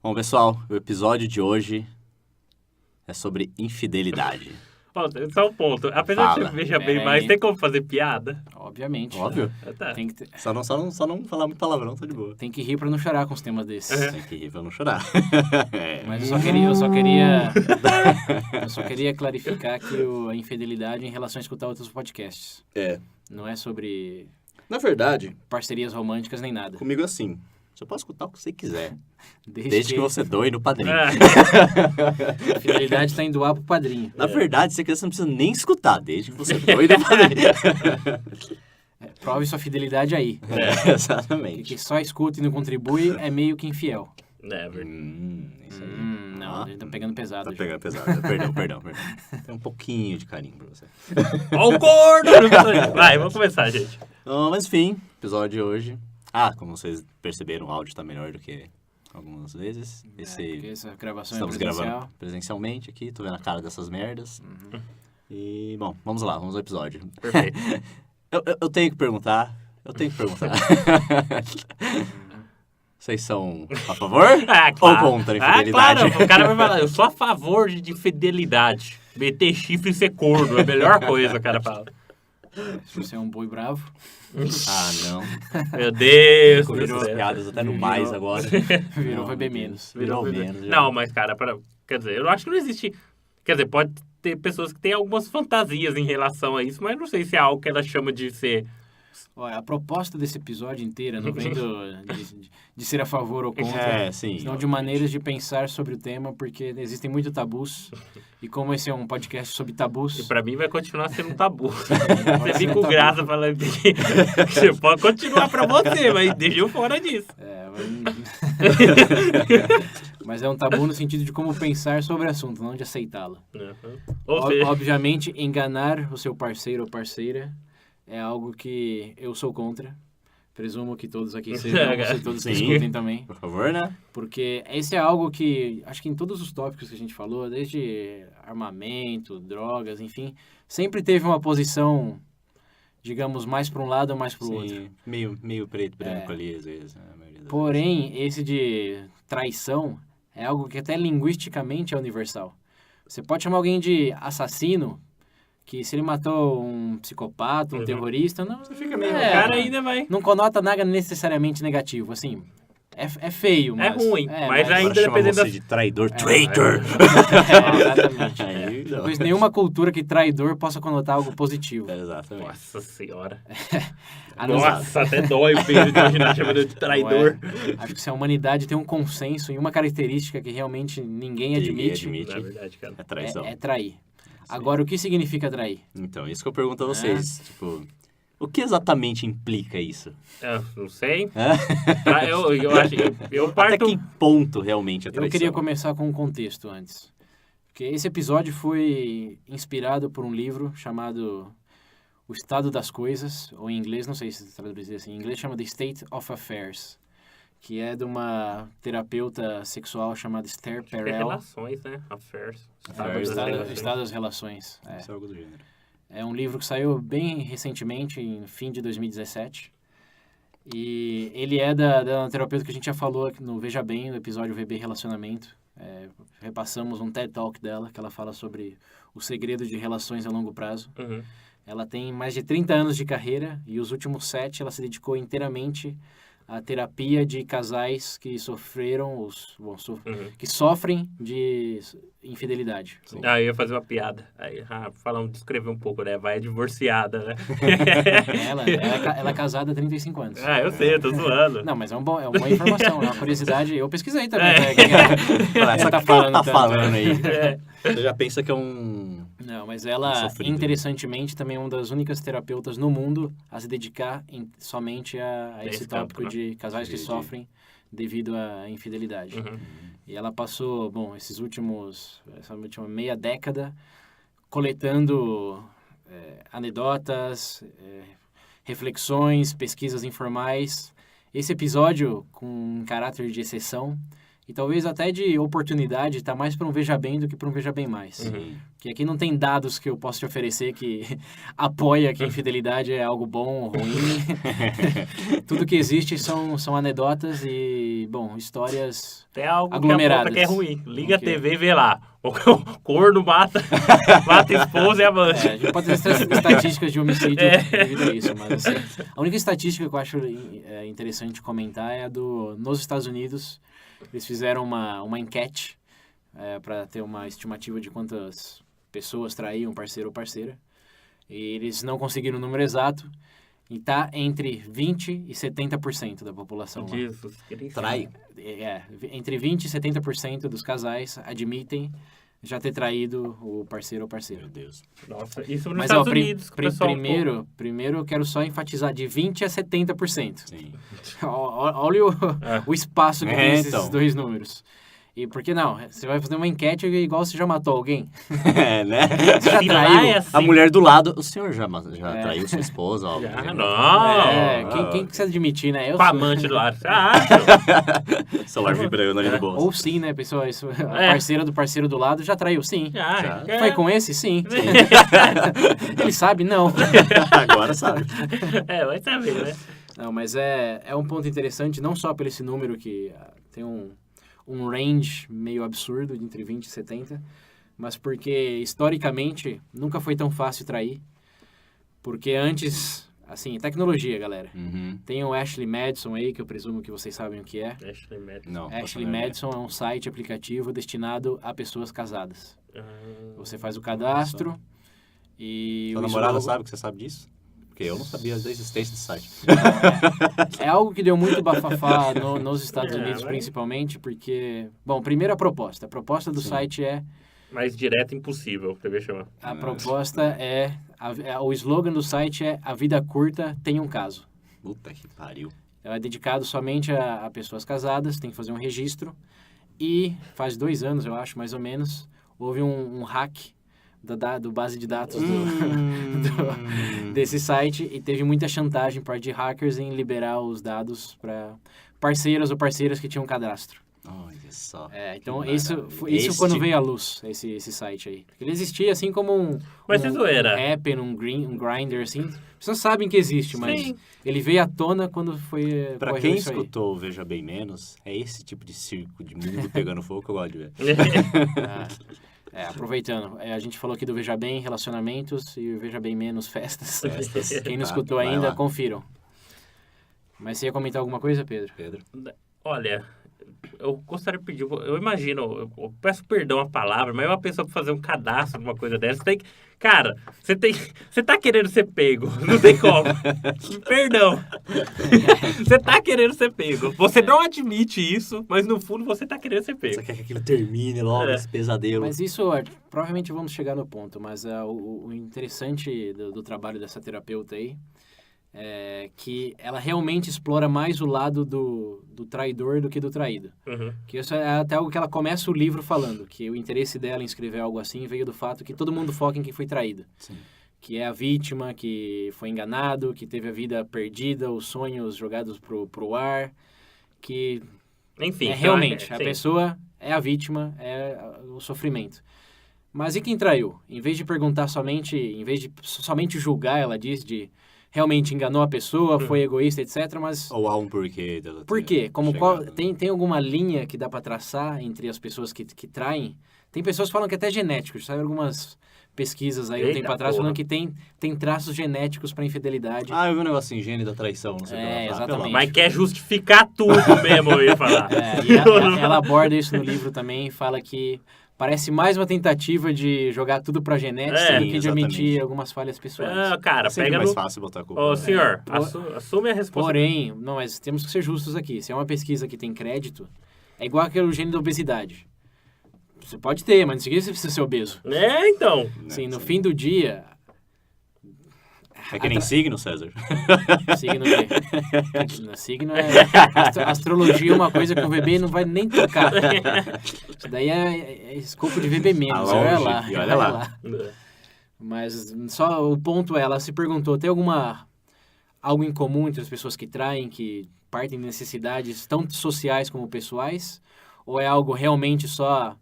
Bom, pessoal, o episódio de hoje é sobre infidelidade. Só um ponto. Apesar de Fala. você veja Pera bem mais, aí. tem como fazer piada? Obviamente. Óbvio. Tá. Tem que, Só não falar muito palavrão, tá de boa. tem que rir pra não chorar com os temas desses. Tem que rir pra não chorar. Mas eu só queria clarificar que a infidelidade é em relação a escutar outros podcasts. É. Não é sobre Na verdade, parcerias românticas nem nada. comigo é assim. Você pode escutar o que você quiser. Desde, Desde que você doe no padrinho. a fidelidade tá indo doar pro padrinho. Na verdade, você não precisa nem escutar, desde que você doe no padrinho. Prove sua fidelidade aí. Exatamente. Que só escuta e não contribui é meio que infiel. É verdade. Isso aí. Não, a gente tá pegando pesado. Tá já. pegando pesado. Perdão. Tem um pouquinho de carinho pra você. Ó o corno! Vai, vamos começar, gente. Mas enfim, episódio de hoje. Como vocês perceberam, o áudio tá melhor do que algumas vezes. Porque essa gravação Estamos é presencial. gravando presencialmente aqui, tô vendo a cara dessas merdas. E, bom, vamos ao episódio. Perfeito. Eu tenho que perguntar. Vocês são a favor ou contra a infidelidade? Claro, o cara vai falar, eu sou a favor de fidelidade. Meter chifre e ser corno, é a melhor coisa, o cara fala. Se você é um boi bravo. Não. Meu Deus. Virou as piadas até no mais agora. Virou vai bem menos. Virou menos. Não, mas, cara, quer dizer, eu acho que não existe... Quer dizer, pode ter pessoas que têm algumas fantasias em relação a isso, mas não sei se é algo que ela chama de ser... Olha, a proposta desse episódio inteira não vem de ser a favor ou contra, Sim. senão de maneiras de pensar sobre o tema, porque existem muitos tabus, e como esse é um podcast sobre tabus... E pra mim vai continuar sendo um tabu. Você ser fica um com tabu. graça falando que você pode continuar pra você, mas deixa eu fora disso. Mas é um tabu no sentido de como pensar sobre o assunto, não de aceitá-lo. Ou seja, Obviamente, enganar o seu parceiro ou parceira é algo que eu sou contra. Presumo que todos aqui sejam, todos que Sim. escutem também. Por favor, né? Porque esse é algo que, acho que em todos os tópicos que a gente falou, desde armamento, drogas, enfim, sempre teve uma posição, digamos, mais para um lado ou mais para o outro. Sim. Meio preto, branco ali, às vezes. Né? A maioria das Porém, esse de traição é algo que até linguisticamente é universal. Você pode chamar alguém de assassino, que se ele matou um psicopata, um terrorista, não... Você fica meio- o cara ainda vai... Não conota nada necessariamente negativo, assim. É feio, mas... É ruim, mas Agora ainda chama dependendo você da... de traidor. Traitor! Exatamente. Aí, não. Pois nenhuma cultura que traidor possa conotar algo positivo. Exatamente. Nossa senhora. A não- Nossa, até dói o peso de imaginar chamando de traidor. Não é? Acho que se a humanidade tem um consenso em uma característica que realmente ninguém admite, Não é verdade, cara. É traição. é trair. Agora, o que significa trair? Então, isso que eu pergunto a vocês. Tipo, o que exatamente implica isso? Eu não sei. É? Eu acho eu Até parto... que ponto realmente é traição? Eu queria começar com um contexto antes. Porque esse episódio foi inspirado por um livro chamado O Estado das Coisas, ou em inglês, não sei se traduzir assim, em inglês chama The State of Affairs, que é de uma terapeuta sexual chamada Esther É Perel. relações, né? Affairs. Estado das Relações. É. Isso é algo do gênero. É um livro que saiu bem recentemente, em fim de 2017. E ele é da terapeuta que a gente já falou aqui no Veja Bem, no episódio VB Relacionamento. Repassamos um TED Talk dela, que ela fala sobre o segredo de relações a longo prazo. Uhum. Ela tem mais de 30 anos de carreira e os últimos 7 ela se dedicou inteiramente à terapia de casais que sofreram, que sofrem de infidelidade. Aí eu ia fazer uma piada. Aí, descrever um pouco, né? Vai divorciada, né? Ela é casada há 35 anos. Eu sei, eu tô zoando. Não, mas é uma boa informação, é uma curiosidade. Eu pesquisei também. Essa tá que ela tá tanto, falando aí. É. Você já pensa que é um... Não, mas ela, Sofrido. interessantemente, também é uma das únicas terapeutas no mundo a se dedicar somente a esse Esse tópico campo, né? de casais que sofrem devido à infidelidade. Uhum. E ela passou, essa última meia década coletando anedotas, reflexões, pesquisas informais. Esse episódio, com um caráter de exceção, e talvez até de oportunidade, tá mais para um Veja Bem do que para um Veja Bem Mais. Sim. Porque aqui não tem dados que eu possa te oferecer que apoia que a infidelidade é algo bom ou ruim. Tudo que existe são anedotas e, bom, histórias Tem algo aglomeradas. que aponta que é ruim. Liga Ok. a TV e vê lá. O corno mata a esposa e amante. A gente pode ter estatísticas de homicídio devido a isso, mas assim, a única estatística que eu acho interessante comentar é a nos Estados Unidos, eles fizeram uma enquete para ter uma estimativa de quantas pessoas traíam um parceiro ou parceira, e eles não conseguiram o número exato, e tá entre 20% e 70% da população lá. Jesus Cristo. Trai. Entre 20% e 70% dos casais admitem já ter traído o parceiro ou parceira. Meu Deus. Nossa, isso nos Mas, Estados ó, Unidos. que o pessoal primeiro eu quero só enfatizar de 20% a 70%. Sim. Olha o espaço que tem esses então. dois números. E por que não? Você vai fazer uma enquete igual você já matou alguém. Né? Você já Se lá traiu. é assim, A mulher do lado, o senhor já traiu sua esposa? Ó, Já, não. Quem precisa admitir, né? Eu Com a sou. amante do lado. Ah, Celular vibrando ali no bolso. Ou sim, né, pessoal? A parceira do parceiro do lado já traiu, sim. já. Foi com esse? Sim. Ele sabe? Não. Agora sabe. Vai saber, né? Não, mas é um ponto interessante, não só por esse número que tem um range meio absurdo de entre 20 e 70, mas porque, historicamente, nunca foi tão fácil trair. Porque antes, assim, tecnologia, galera. Uhum. Tem o Ashley Madison aí, que eu presumo que vocês sabem o que é. Ashley Madison. Não. Ashley Madison é um site aplicativo destinado a pessoas casadas. Você faz o cadastro e... Sua o namorada slogan- sabe que você sabe disso? Porque eu não sabia da existência desse site. É algo que deu muito bafafá nos Estados Unidos, mas- principalmente, porque... Bom, primeiro a proposta. A proposta do Sim. site é... Mais direto impossível, TV chamar. A proposta é... o slogan do site é: a vida curta tem um caso. Puta que pariu. É dedicado somente a pessoas casadas, tem que fazer um registro. E faz 2 anos, eu acho, mais ou menos, houve um hack do base de dados desse site e teve muita chantagem por parte de hackers em liberar os dados para parceiras ou parceiras que tinham cadastro. Olha só. Então Que isso maravilha. quando veio à luz, esse site aí. Ele existia assim como Mas é zoeira. um Appen, um Grindr, assim. As pessoas sabem que existe, mas Sim. ele veio à tona quando foi... Pra ocorreu quem isso aí. escutou Veja Bem Menos, é esse tipo de circo de mundo pegando fogo que eu gosto de ver. Aproveitando, a gente falou aqui do Veja Bem Relacionamentos e o Veja Bem Menos Festas. Quem não Tá, escutou vai ainda, lá. confiram. Mas você ia comentar alguma coisa, Pedro? Pedro. Olha, eu gostaria de pedir, eu imagino, eu peço perdão a palavra, mas uma pessoa pra fazer um cadastro numa coisa dessa, tem que, cara, você tá querendo ser pego, não tem como. Perdão. Você tá querendo ser pego. Você não admite isso, mas no fundo você tá querendo ser pego. Você quer que aquilo termine logo, esse pesadelo. Mas isso, provavelmente vamos chegar no ponto, mas o interessante do trabalho dessa terapeuta aí é que ela realmente explora mais o lado do traidor do que do traído. Uhum. Que isso é até algo que ela começa o livro falando, que o interesse dela em escrever algo assim veio do fato que todo mundo foca em quem foi traído. Sim. Que é a vítima, que foi enganado, que teve a vida perdida, os sonhos jogados pro ar, que Enfim. realmente, a sim. pessoa é a vítima, é o sofrimento. Mas e quem traiu? Em vez de perguntar somente, em vez de somente julgar, ela diz, de realmente enganou a pessoa, foi egoísta, etc. Mas Ou há um porquê dela. por ter quê? chegado, né? Tem alguma linha que dá para traçar entre as pessoas que traem? Tem pessoas que falam que até é genético. Sabe algumas pesquisas aí um Eita tempo atrás porra. falando que tem traços genéticos para infidelidade. Ah, eu vi um negócio em gene da traição, não sei o que ela fala. exatamente. Pelo amor Mas quer justificar tudo mesmo, eu ia falar. E ela aborda isso no livro também, fala que parece mais uma tentativa de jogar tudo pra genética do que de exatamente. admitir algumas falhas pessoais. Cara, É sempre pega mais no... fácil botar a culpa. Ô, né? senhor, assume a responsabilidade. Porém, não, mas temos que ser justos aqui. Se é uma pesquisa que tem crédito, é igual aquele gene da obesidade. Você pode ter, mas não significa que você precisa ser obeso. Então. Sim, no fim do dia... É que nem signo, César. Signo é... Signo é... Astrologia é uma coisa que o VB não vai nem tocar. Isso daí é escopo de VB menos. Tá longe, Olha lá. e olha lá. Mas só o ponto é, ela se perguntou, tem algo em comum entre as pessoas que traem, que partem de necessidades tanto sociais como pessoais? Ou é algo realmente só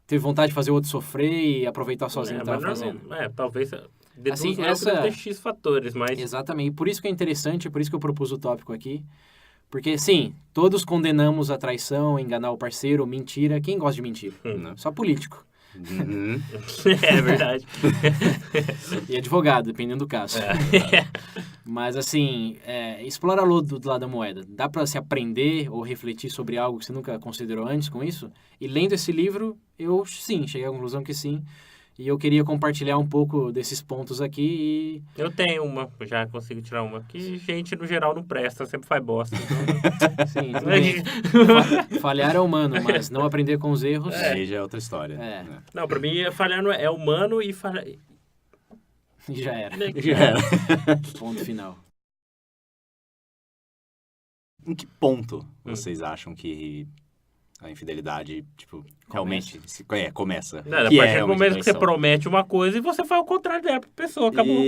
ter vontade de fazer o outro sofrer e aproveitar sozinho o que mas tava fazendo? talvez... Deduzo Assim, eu que deve ter X fatores, mas... Exatamente. E por isso que é interessante, por isso que eu propus o tópico aqui. Porque, sim, todos condenamos a traição, enganar o parceiro, mentira. Quem gosta de mentira? Não. Só político. Uhum. É verdade. E advogado, dependendo do caso. Mas, assim, explora do lado da moeda. Dá pra se aprender ou refletir sobre algo que você nunca considerou antes com isso? E lendo esse livro, eu, sim, cheguei à conclusão que sim. E eu queria compartilhar um pouco desses pontos aqui Eu tenho uma, já consigo tirar uma. Que gente, no geral, não presta, sempre faz bosta. Sim, tudo bem. Falhar é humano, mas não aprender com os erros... Aí já é outra história. É. Né? Não, pra mim, falhar não é humano e falhar... E já era. Já era. Ponto final. Em que ponto vocês acham que a infidelidade, tipo, realmente começa? Não, a Que partir do realmente momento que você traição? promete uma coisa e você faz o contrário dela pra pessoa, acabou.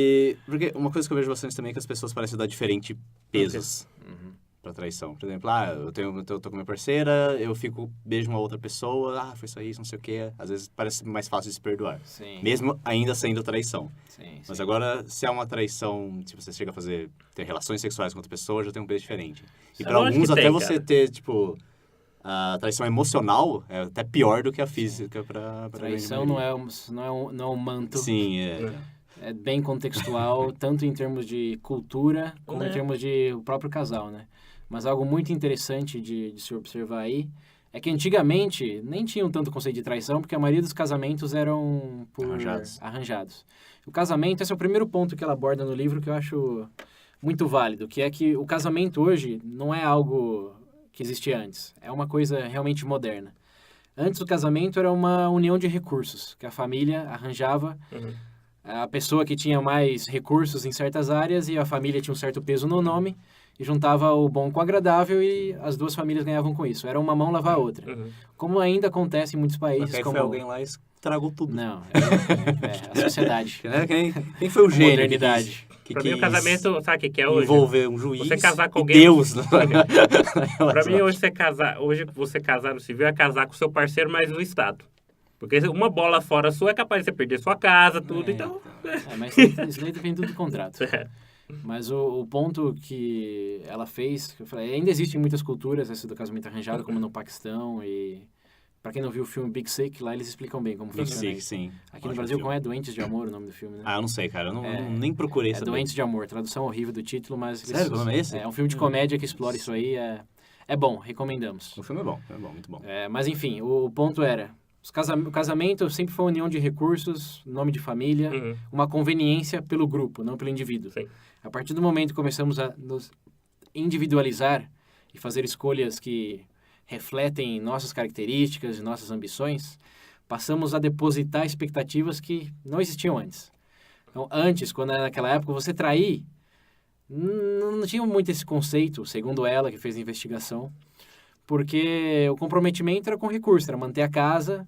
Porque uma coisa que eu vejo bastante também é que as pessoas parecem dar diferentes pesos pra traição. Por exemplo, eu tô com minha parceira, eu beijo uma outra pessoa, foi só isso, não sei o quê. Às vezes parece mais fácil de se perdoar. Sim. Mesmo ainda sendo traição. Sim, Mas sim. agora, se é uma traição, tipo, você chega a ter relações sexuais com outra pessoa, já tem um peso diferente. E É pra lógico alguns, que até tem, você cara. ter, tipo, a traição emocional é até pior do que a física pra Traição não é um manto. Sim, é. É bem contextual, tanto em termos de cultura, como em Né? termos de o próprio casal, né? Mas algo muito interessante de se observar aí é que antigamente nem tinham tanto conceito de traição, porque a maioria dos casamentos eram arranjados. O casamento, esse é o primeiro ponto que ela aborda no livro que eu acho muito válido, que é que o casamento hoje não é algo que existia antes, é uma coisa realmente moderna. Antes, o casamento era uma união de recursos, que a família arranjava a pessoa que tinha mais recursos em certas áreas e a família tinha um certo peso no nome e juntava o bom com o agradável e as duas famílias ganhavam com isso. Era uma mão lavar a outra. Como ainda acontece em muitos países. Porque aí como... foi alguém lá e estragou tudo. Não, a sociedade. Quem foi o gênio? Modernidade. Pra mim, o casamento, sabe o que é hoje? Envolver um juiz Você casar com e alguém... Deus. Pra mim, hoje você casar no civil é casar com seu parceiro, mas no Estado. Porque uma bola fora sua é capaz de você perder sua casa, tudo, então... Mas isso daí depende do contrato. É. Mas o ponto que ela fez, que eu falei, ainda existem muitas culturas esse do casamento arranjado, como no Paquistão e... Pra quem não viu o filme Big Sick, lá eles explicam bem como funciona isso. Sim. Aqui no Brasil, como é Doentes de Amor o nome do filme, né? Eu não sei, cara. Eu nem procurei saber. Doentes de Amor, tradução horrível do título, mas... Sério? O nome é esse? É um filme de comédia que explora isso aí. É bom, recomendamos. O filme é bom, muito bom. Mas enfim, o ponto era... O casamento sempre foi uma união de recursos, nome de família, uma conveniência pelo grupo, não pelo indivíduo. Sim. A partir do momento que começamos a nos individualizar e fazer escolhas que refletem nossas características e nossas ambições, passamos a depositar expectativas que não existiam antes. Então, antes, quando era naquela época, você trair, não tinha muito esse conceito, segundo ela, que fez a investigação, porque o comprometimento era com recurso, era manter a casa,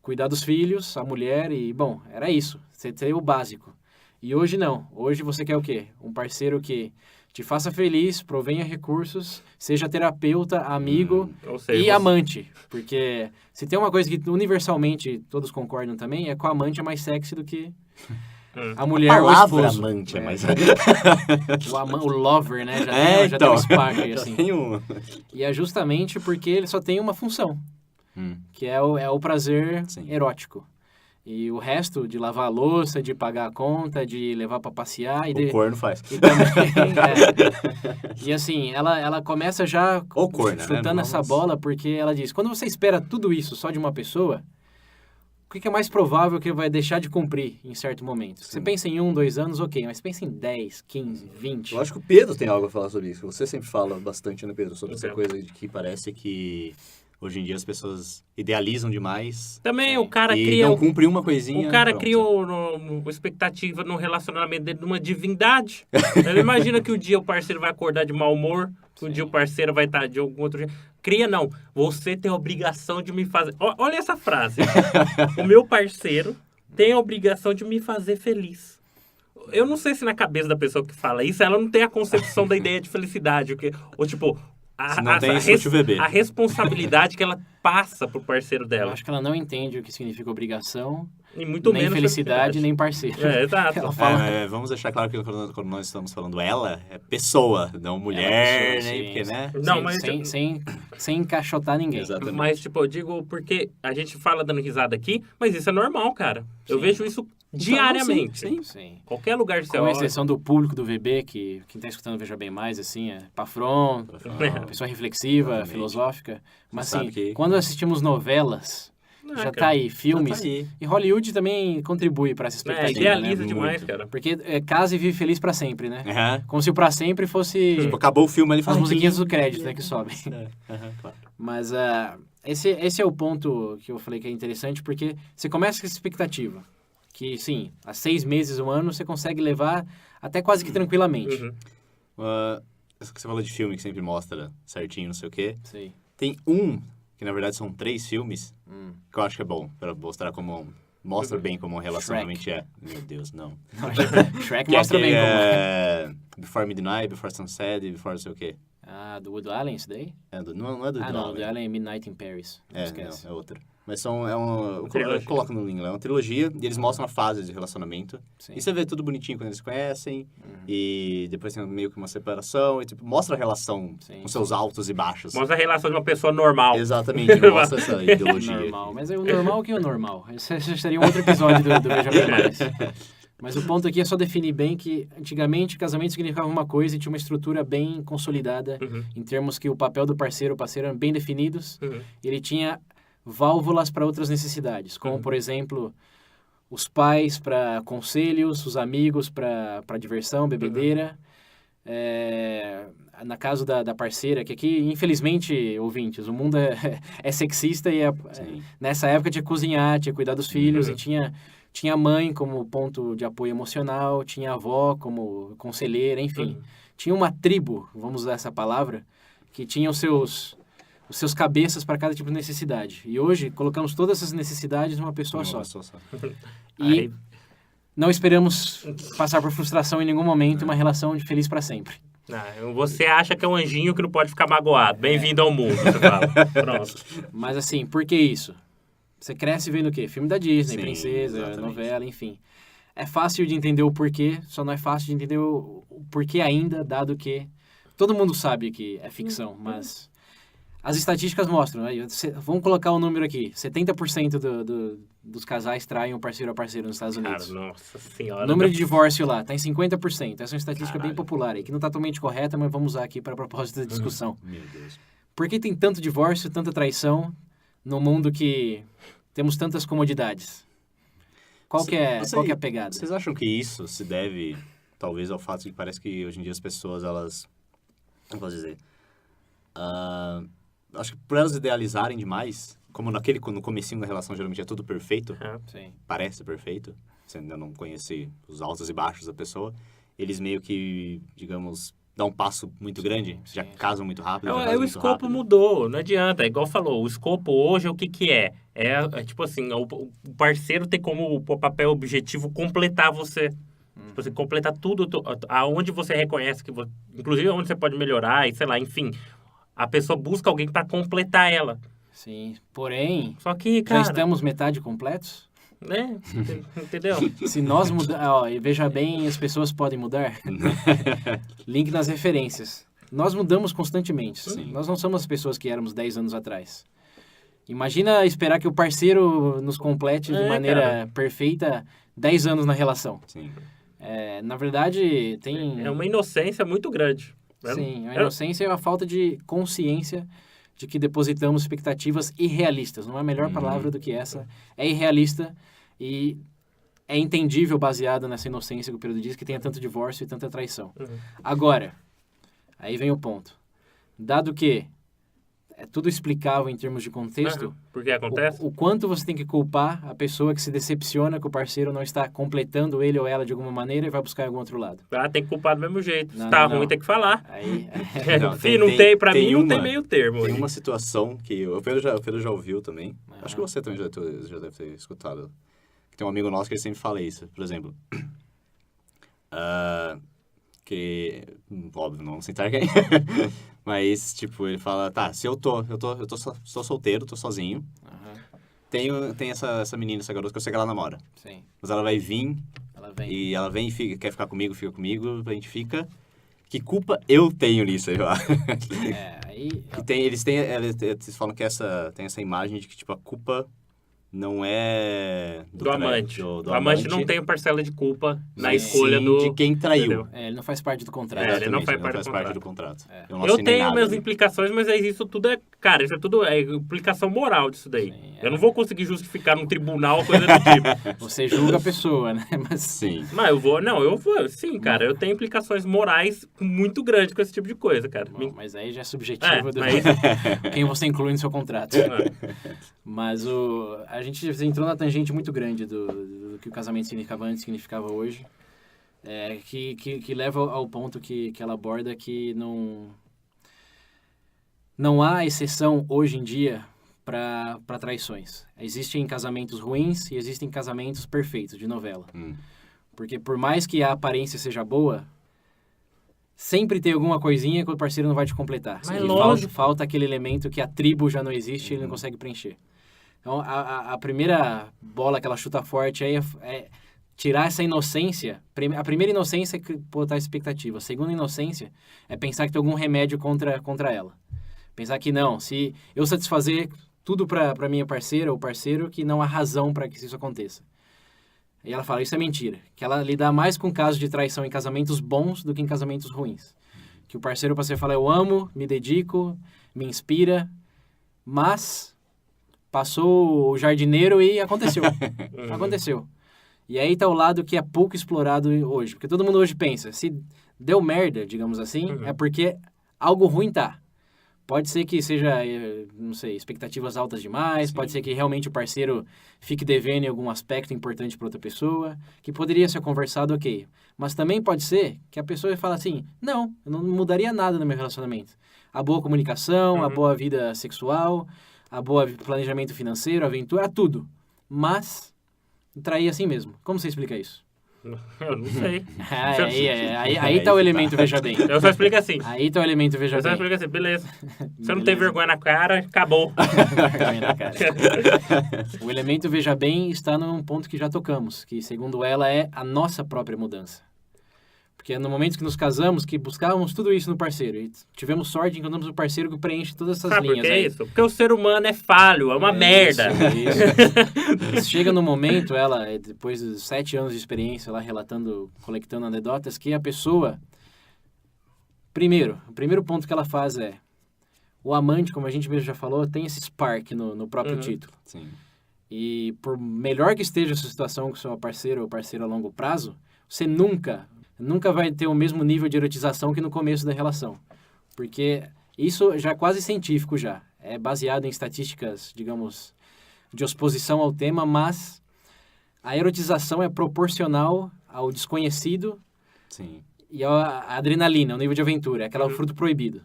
cuidar dos filhos, a mulher e, bom, era isso, você ter o básico. E hoje não, hoje você quer o quê? Um parceiro que te faça feliz, provenha recursos, seja terapeuta, amigo Ou seja, e amante. Porque se tem uma coisa que universalmente todos concordam também, é que o amante é mais sexy do que a mulher ou o palavra esposo. amante é mais... O lover, né? Já tem um spark, assim. Tem um... E é justamente porque ele só tem uma função, que é o prazer erótico. E o resto, de lavar a louça, de pagar a conta, de levar pra passear... O corno faz. E também, E assim, ela começa já Ou corno, chutando né? essa bola, porque ela diz, quando você espera tudo isso só de uma pessoa, o que é mais provável que ele vai deixar de cumprir em certo momento? Você pensa em 1, 2 anos, ok, mas pensa em 10, 15, 20... Eu acho que o Pedro tem algo a falar sobre isso. Você sempre fala bastante, né, Pedro? Sobre essa coisa de que parece que... Hoje em dia as pessoas idealizam demais. Também o cara e cria... não cumpre uma coisinha. O cara pronto. criou uma expectativa no relacionamento dele de uma divindade. Ele imagina que um dia o parceiro vai acordar de mau humor, que um dia o parceiro vai estar de algum outro jeito. Cria não. Você tem a obrigação de me fazer... Olha essa frase. O meu parceiro tem a obrigação de me fazer feliz. Eu não sei se na cabeça da pessoa que fala isso, ela não tem a concepção da ideia de felicidade. Ou tipo... Se não tem, escute o VB. A responsabilidade que ela passa pro parceiro Eu dela. acho que ela não entende o que significa obrigação, E muito nem menos felicidade, nem parceiro. exato. Ela fala... Vamos deixar claro que quando nós estamos falando ela, é pessoa, não mulher, pessoa, nem sim, porque, né? Não, sem, mas- sem encaixotar ninguém. Exatamente. Mas, tipo, eu digo porque a gente fala dando risada aqui, mas isso é normal, cara. Eu Sim. vejo isso diariamente. sim. Sim. Qualquer lugar que você Com olha. exceção do público do VB, que quem tá escutando veja bem mais, assim, é pafron, pessoa reflexiva, Exatamente. filosófica. Mas, Você assim, sabe que- quando assistimos novelas, já cara. tá aí, filmes, Já tá aí. e Hollywood também contribui para essa expectativa, Idealiza né? demais, Muito. cara. Porque casa e vive feliz pra sempre, né? Aham. Como se o pra sempre fosse Tipo, acabou o filme, ele as fala musiquinhas do crédito, né, que sobem. Claro. Mas esse é o ponto que eu falei que é interessante, porque você começa com essa expectativa. Que, sim, há 6 meses, 1 ano, você consegue levar até quase que tranquilamente. Uhum. Isso que você falou de filme que sempre mostra certinho, não sei o quê. Sei. Tem que na verdade são 3 filmes, que eu acho que é bom, pra mostrar como... Mostra bem como um relacionamento é. Meu Deus, não. Shrek Que é mostra bem como... aquele, Before Midnight, Before Sunset e Before não sei o quê. Ah, do Woody Allen, isso daí? Não é do Ah, não, o Woody Allen. Allen é Midnight in Paris. Não esquece. Não, é outra. Mas eu Trilogia. coloco no link lá. É uma trilogia e eles mostram a fase de relacionamento. Sim. E você vê tudo bonitinho quando eles se conhecem. E depois tem meio que uma separação. E tipo, mostra a relação Sim, com seus altos e baixos. Mostra a relação de uma pessoa normal. Exatamente, não mostra essa ideologia. Normal. Mas é o normal, o que é o normal? Esse seria um outro episódio do Veja Bem Mais. Mas o ponto aqui é só definir bem que, antigamente, casamento significava uma coisa e tinha uma estrutura bem consolidada, em termos que o papel do parceiro ou parceira eram bem definidos, e ele tinha válvulas para outras necessidades, como, por exemplo, os pais para conselhos, os amigos para diversão, bebedeira. Na caso da parceira, que aqui, infelizmente, ouvintes, o mundo é sexista e nessa época tinha que cozinhar, tinha que cuidar dos filhos e tinha a mãe como ponto de apoio emocional, tinha a avó como conselheira, enfim. Tinha uma tribo, vamos usar essa palavra, que tinha os seus cabeças para cada tipo de necessidade. E hoje colocamos todas essas necessidades numa pessoa só. E Aí- não esperamos passar por frustração em nenhum momento, uma relação de feliz para sempre. Você acha que é um anjinho que não pode ficar magoado. Bem-vindo ao mundo, você fala. Pronto. Mas assim, por que isso? Você cresce vendo o quê? Filme da Disney, Sim, princesa, exatamente. novela, enfim. É fácil de entender o porquê, só não é fácil de entender o porquê ainda, dado que todo mundo sabe que é ficção, mas as estatísticas mostram, né? Vamos colocar o número aqui, 70% dos casais traem um parceiro a parceiro nos Estados Cara, Unidos. nossa senhora. O número de divórcio lá está em 50%. Essa é uma estatística bem Caralho. popular aí, que não está totalmente correta, mas vamos usar aqui para propósito da discussão. Meu Deus. Por que tem tanto divórcio, tanta traição, num mundo que temos tantas comodidades? Qual que é a pegada? Vocês acham que isso se deve, talvez, ao fato de que parece que hoje em dia as pessoas, elas... Como posso dizer? Acho que por elas idealizarem demais, como no comecinho da relação geralmente é tudo perfeito, Sim. parece perfeito, você ainda não conhece os altos e baixos da pessoa, eles meio que, digamos, dão um passo muito grande, já casam muito rápido. já casam O muito escopo rápido. mudou, não adianta. É igual falou, o escopo hoje, o que que é? É tipo assim, o parceiro tem como o papel objetivo completar você. Tipo assim, completar tudo, aonde você reconhece que você... Inclusive, onde você pode melhorar, e sei lá, enfim. A pessoa busca alguém para completar ela. Sim. Porém, Só que, já cara... estamos metade completos? Né? Entendeu? Se nós mudarmos... Veja bem, as pessoas podem mudar. Link nas referências. Nós mudamos constantemente. Sim. Nós não somos as pessoas que éramos 10 anos atrás. Imagina esperar que o parceiro nos complete de maneira perfeita 10 anos na relação. Sim. Na verdade, tem... É uma inocência muito grande. Sim, a inocência é a falta de consciência de que depositamos expectativas irrealistas. Não há melhor palavra do que essa. É irrealista e é entendível baseado nessa inocência que o Pedro diz, que tenha tanto divórcio e tanta traição. Agora, aí vem o ponto. Dado que é tudo explicável em termos de contexto, Porque acontece? o quanto você tem que culpar a pessoa que se decepciona que o parceiro não está completando ele ou ela de alguma maneira e vai buscar em algum outro lado. Tem que culpar do mesmo jeito. Não, Se tá não, ruim, não. tem que falar. Aí, Se não tem, pra mim, não tem meio termo. Tem aí. uma situação que o Pedro já ouviu também. Acho que você também já deve ter escutado. Tem um amigo nosso que ele sempre fala isso. Por exemplo, Que, óbvio, não vou citar quem. Mas, tipo, ele fala, tá, se eu tô solteiro, tô sozinho. Tem essa menina, essa garota que eu sei que ela namora. Sim. Mas ela vai vir. E ela vem e quer ficar comigo, a gente fica. Que culpa eu tenho nisso, eu acho. Aí... Eles falam que tem essa imagem de que, tipo, a culpa não é... Do amante. O amante não tem parcela de culpa na escolha de quem traiu. Ele não faz parte do contrato. Ele não faz parte do contrato. Eu tenho minhas implicações, mas isso tudo é... Cara, isso é tudo implicação moral disso daí. Sim, eu não vou conseguir justificar num tribunal coisa do tipo. Você julga a pessoa, né? Sim. Mas eu vou... Sim, cara. Eu tenho implicações morais muito grandes com esse tipo de coisa, cara. Bom, mas aí já é subjetivo quem você inclui no seu contrato. Mas a gente entrou na tangente muito grande do que o casamento significava antes, significava hoje. Que leva ao ponto que ela aborda que não há exceção hoje em dia para traições. Existem casamentos ruins e existem casamentos perfeitos, de novela. Porque por mais que a aparência seja boa, sempre tem alguma coisinha que o parceiro não vai te completar. Falta aquele elemento que a tribo já não existe e ele não consegue preencher. Então, a primeira bola que ela chuta forte aí é tirar essa inocência. A primeira inocência é botar expectativa. A segunda inocência é pensar que tem algum remédio contra ela. Pensar que não, se eu satisfazer tudo para minha parceira ou parceiro, que não há razão para que isso aconteça. E ela fala, isso é mentira. Que ela lida mais com casos de traição em casamentos bons do que em casamentos ruins. Que o parceiro fala, eu amo, me dedico, me inspira, mas passou o jardineiro e aconteceu. Aconteceu. E aí tá o lado que é pouco explorado hoje. Porque todo mundo hoje pensa, se deu merda, digamos assim, é porque algo ruim tá. Pode ser que seja, não sei, expectativas altas demais, Sim. Pode ser que realmente o parceiro fique devendo em algum aspecto importante para outra pessoa, que poderia ser conversado, ok. Mas também pode ser que a pessoa fala assim, não, eu não mudaria nada no meu relacionamento. A boa comunicação, a boa vida sexual, a boa planejamento financeiro, aventura, tudo. Mas trair assim mesmo. Como você explica isso? Eu não sei. Aí tá o elemento veja bem. Eu só explico assim. Aí tá o elemento veja bem. Eu só explico assim, beleza. Você não tem vergonha na cara, acabou. Vergonha na cara. O elemento veja bem está num ponto que já tocamos, que segundo ela é a nossa própria mudança. Porque no momento que nos casamos, que buscávamos tudo isso no parceiro. E tivemos sorte, encontramos um parceiro que preenche todas essas linhas. Por que é isso? Porque o ser humano é falho, é uma merda. Isso. Chega no momento, ela, depois de 7 anos de experiência lá, colectando anedotas, que a pessoa... O primeiro ponto que ela faz é... O amante, como a gente mesmo já falou, tem esse spark no próprio título. Sim. E por melhor que esteja a sua situação com sua parceira ou parceiro a longo prazo, você nunca vai ter o mesmo nível de erotização que no começo da relação. Porque isso já é quase científico já. É baseado em estatísticas, digamos, de exposição ao tema, mas a erotização é proporcional ao desconhecido. Sim. E a adrenalina, o nível de aventura, é aquele fruto proibido.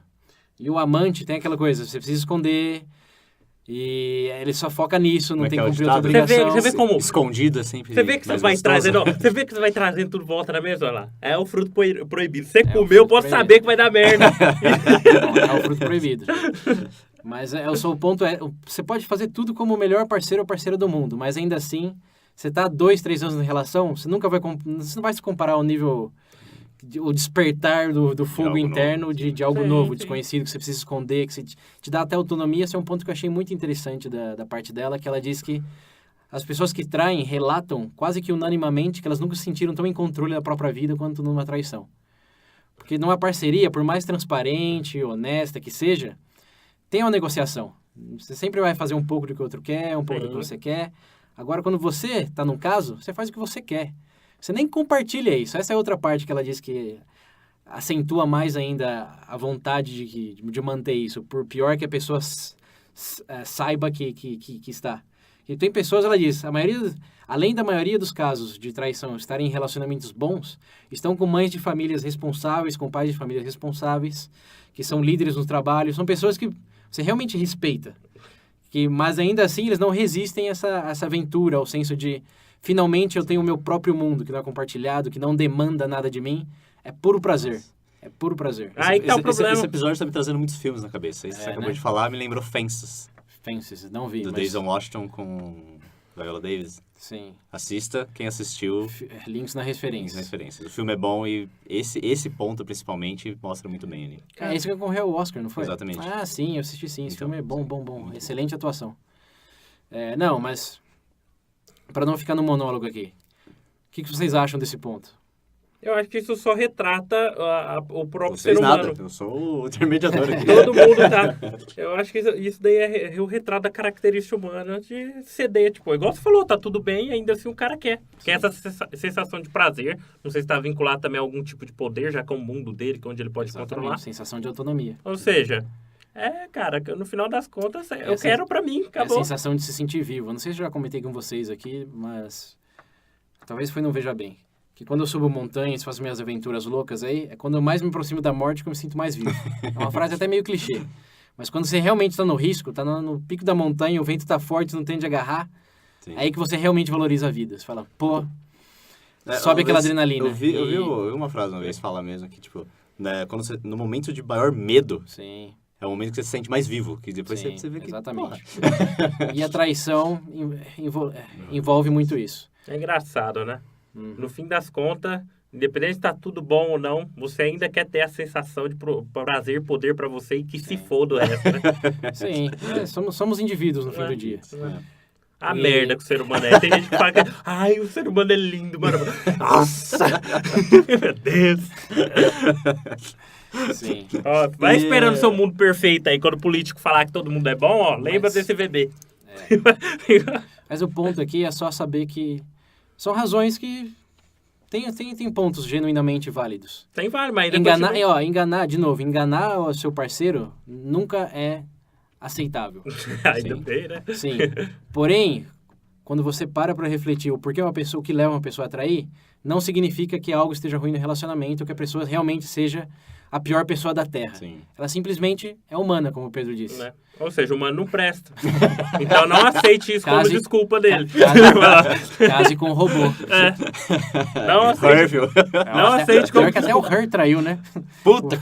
E o amante tem aquela coisa, você precisa esconder... E ele só foca nisso, não tem que cumprir outra obrigação. Você vê como... Escondido é sempre Você vê que você vai trazendo... Você vê que você vai trazendo tudo volta na mesa, olha lá. É o fruto proibido. Você comeu, eu posso saber que vai dar merda. É o fruto proibido. Mas o ponto é... Você pode fazer tudo como o melhor parceiro ou parceira do mundo, mas ainda assim, você tá 2, 3 anos na relação, você não vai se comparar ao nível... O despertar do fogo interno de algo novo, desconhecido, que você precisa esconder, que você te dá até autonomia. Esse é um ponto que eu achei muito interessante da parte dela, que ela diz que as pessoas que traem relatam quase que unanimamente que elas nunca se sentiram tão em controle da própria vida quanto numa traição. Porque numa parceria, por mais transparente, honesta que seja, tem uma negociação. Você sempre vai fazer um pouco do que o outro quer, um pouco do que você quer. Agora, quando você está num caso, você faz o que você quer. Você nem compartilha isso. Essa é outra parte que ela diz que acentua mais ainda a vontade de manter isso, por pior que a pessoa saiba que está. E tem pessoas, ela diz, além da maioria dos casos de traição estarem em relacionamentos bons, estão com mães de famílias responsáveis, com pais de famílias responsáveis, que são líderes no trabalho, são pessoas que você realmente respeita. Mas ainda assim eles não resistem a essa aventura, ao senso de... Finalmente eu tenho o meu próprio mundo, que não é compartilhado, que não demanda nada de mim. É puro prazer. É puro prazer. Aí que tá o problema. Esse episódio tá me trazendo muitos filmes na cabeça. Isso que você acabou né? de falar me lembrou Fences, Fences, não vi, do mas... Denzel Washington com Viola Davis. Sim. Assista, quem assistiu, Links na referência. referências. O filme é bom e esse ponto, principalmente, mostra muito bem ali. Esse que concorreu ao Oscar, não foi? Exatamente. Ah, sim, eu assisti sim. Esse Então, filme é bom, sim. bom, bom. Muito Excelente atuação. Não, mas... Pra não ficar no monólogo aqui. O que vocês acham desse ponto? Eu acho que isso só retrata o próprio Vocês ser humano. nada, eu sou o intermediador aqui. Todo mundo tá... Eu acho que isso daí é o retrato da característica humana de ceder. Tipo, igual você falou, tá tudo bem, ainda assim o cara quer. Quer essa sensação de prazer. Não sei se tá vinculado também a algum tipo de poder, já que é o mundo dele, que é onde ele pode controlar. Sensação de autonomia. Ou seja, cara, no final das contas, eu quero pra mim, É a acabou. sensação de se sentir vivo. Eu não sei se eu já comentei com vocês aqui, mas... Talvez foi não Veja Bem. Que quando eu subo montanhas, faço minhas aventuras loucas aí, é quando eu mais me aproximo da morte que eu me sinto mais vivo. É uma frase até meio clichê. Mas quando você realmente está no risco, está no pico da montanha, o vento está forte, não tem de agarrar, Sim. é aí que você realmente valoriza a vida. Você fala, pô, sobe aquela adrenalina. Eu vi uma frase uma vez falar mesmo que, tipo, né, quando você, no momento de maior medo, Sim. é o momento que você se sente mais vivo. Que depois Sim, você vê que... exatamente. E a traição envolve muito isso. É engraçado, né? No fim das contas, independente se tá tudo bom ou não, você ainda quer ter a sensação de prazer, poder pra você e que se foda o resto, né? Sim, somos indivíduos no fim do dia. A merda que o ser humano é. Tem gente que fala que, ai, o ser humano é lindo, mano. Nossa! Meu Deus! Sim. Ó, vai esperando o seu mundo perfeito aí. Quando o político falar que todo mundo é bom, ó, lembra desse bebê. Mas o ponto aqui é só saber que são razões que tem pontos genuinamente válidos. Tem vários, mas ainda enganar o seu parceiro nunca é aceitável. ainda bem, né? Sim. Porém, quando você para refletir o porquê o que leva uma pessoa a trair, não significa que algo esteja ruim no relacionamento ou que a pessoa realmente seja a pior pessoa da Terra. Sim. Ela simplesmente é humana, como o Pedro disse. Né? Ou seja, o humano não presta. Então não aceite isso como desculpa dele. Case com o robô. Não aceite. Não aceite como... Pior que até o Her traiu, né? Puta!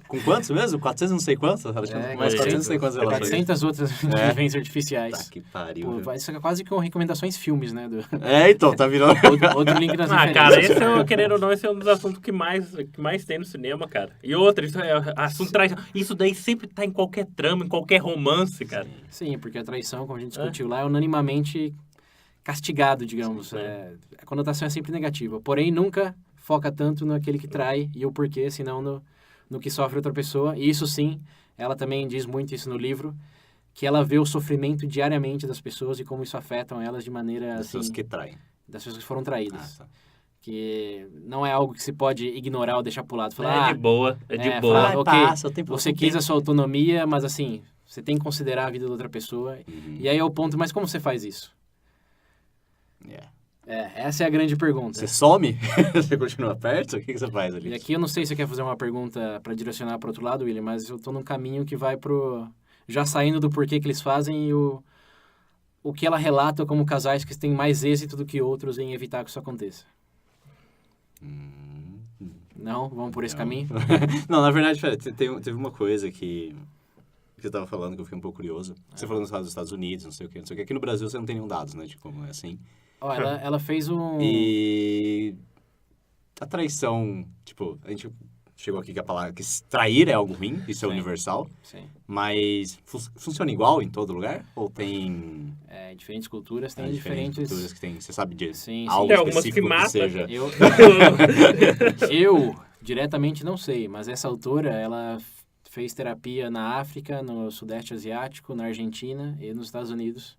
Com quantos mesmo? 400 não sei quantos? Mais 400 não sei quantas relações. 400 outras inteligências artificiais. Tá que pariu. Pô, isso é quase com recomendações filmes, né? Então, tá virando... Outro link nas referências. Cara, querendo ou não, esse é um dos assuntos que mais tem no cinema, cara. E outra, isso é assunto traição. Isso daí sempre tá em qualquer trama, em qualquer romance, cara. Sim, porque a traição, como a gente discutiu lá, é unanimamente castigado, digamos. A conotação é sempre negativa. Porém, nunca foca tanto naquele que trai e o porquê, senão no que sofre outra pessoa. E isso sim, ela também diz muito isso no livro, que ela vê o sofrimento diariamente das pessoas e como isso afeta elas de maneira... Das pessoas assim, que traem. Das pessoas que foram traídas. Tá. Que não é algo que se pode ignorar ou deixar pro lado. Falar, É de boa, falar, ok, passa, o tempo você quis a sua autonomia, mas assim, você tem que considerar a vida da outra pessoa. E aí é o ponto, mas como você faz isso? Essa é a grande pergunta. Você some? Você continua perto? O que você faz ali? E aqui eu não sei se você quer fazer uma pergunta para direcionar para outro lado, William, mas eu tô num caminho que vai pro... Já saindo do porquê que eles fazem e o que ela relata como casais que têm mais êxito do que outros em evitar que isso aconteça. Não? Vamos por esse caminho? Não, na verdade, teve uma coisa que você tava falando que eu fiquei um pouco curioso. Você falou nos Estados Unidos, não sei o que. Aqui no Brasil você não tem nenhum dados, né? De como é assim. Ela fez um... E a traição, tipo, a gente chegou aqui que a palavra que trair é algo ruim, isso é universal. Sim. Mas funciona igual em todo lugar? Ou tem... diferentes culturas têm diferentes culturas que tem, você sabe disso? Sim, algo tem algumas específico que matam. seja... Eu diretamente não sei, mas essa autora, ela fez terapia na África, no Sudeste Asiático, na Argentina e nos Estados Unidos.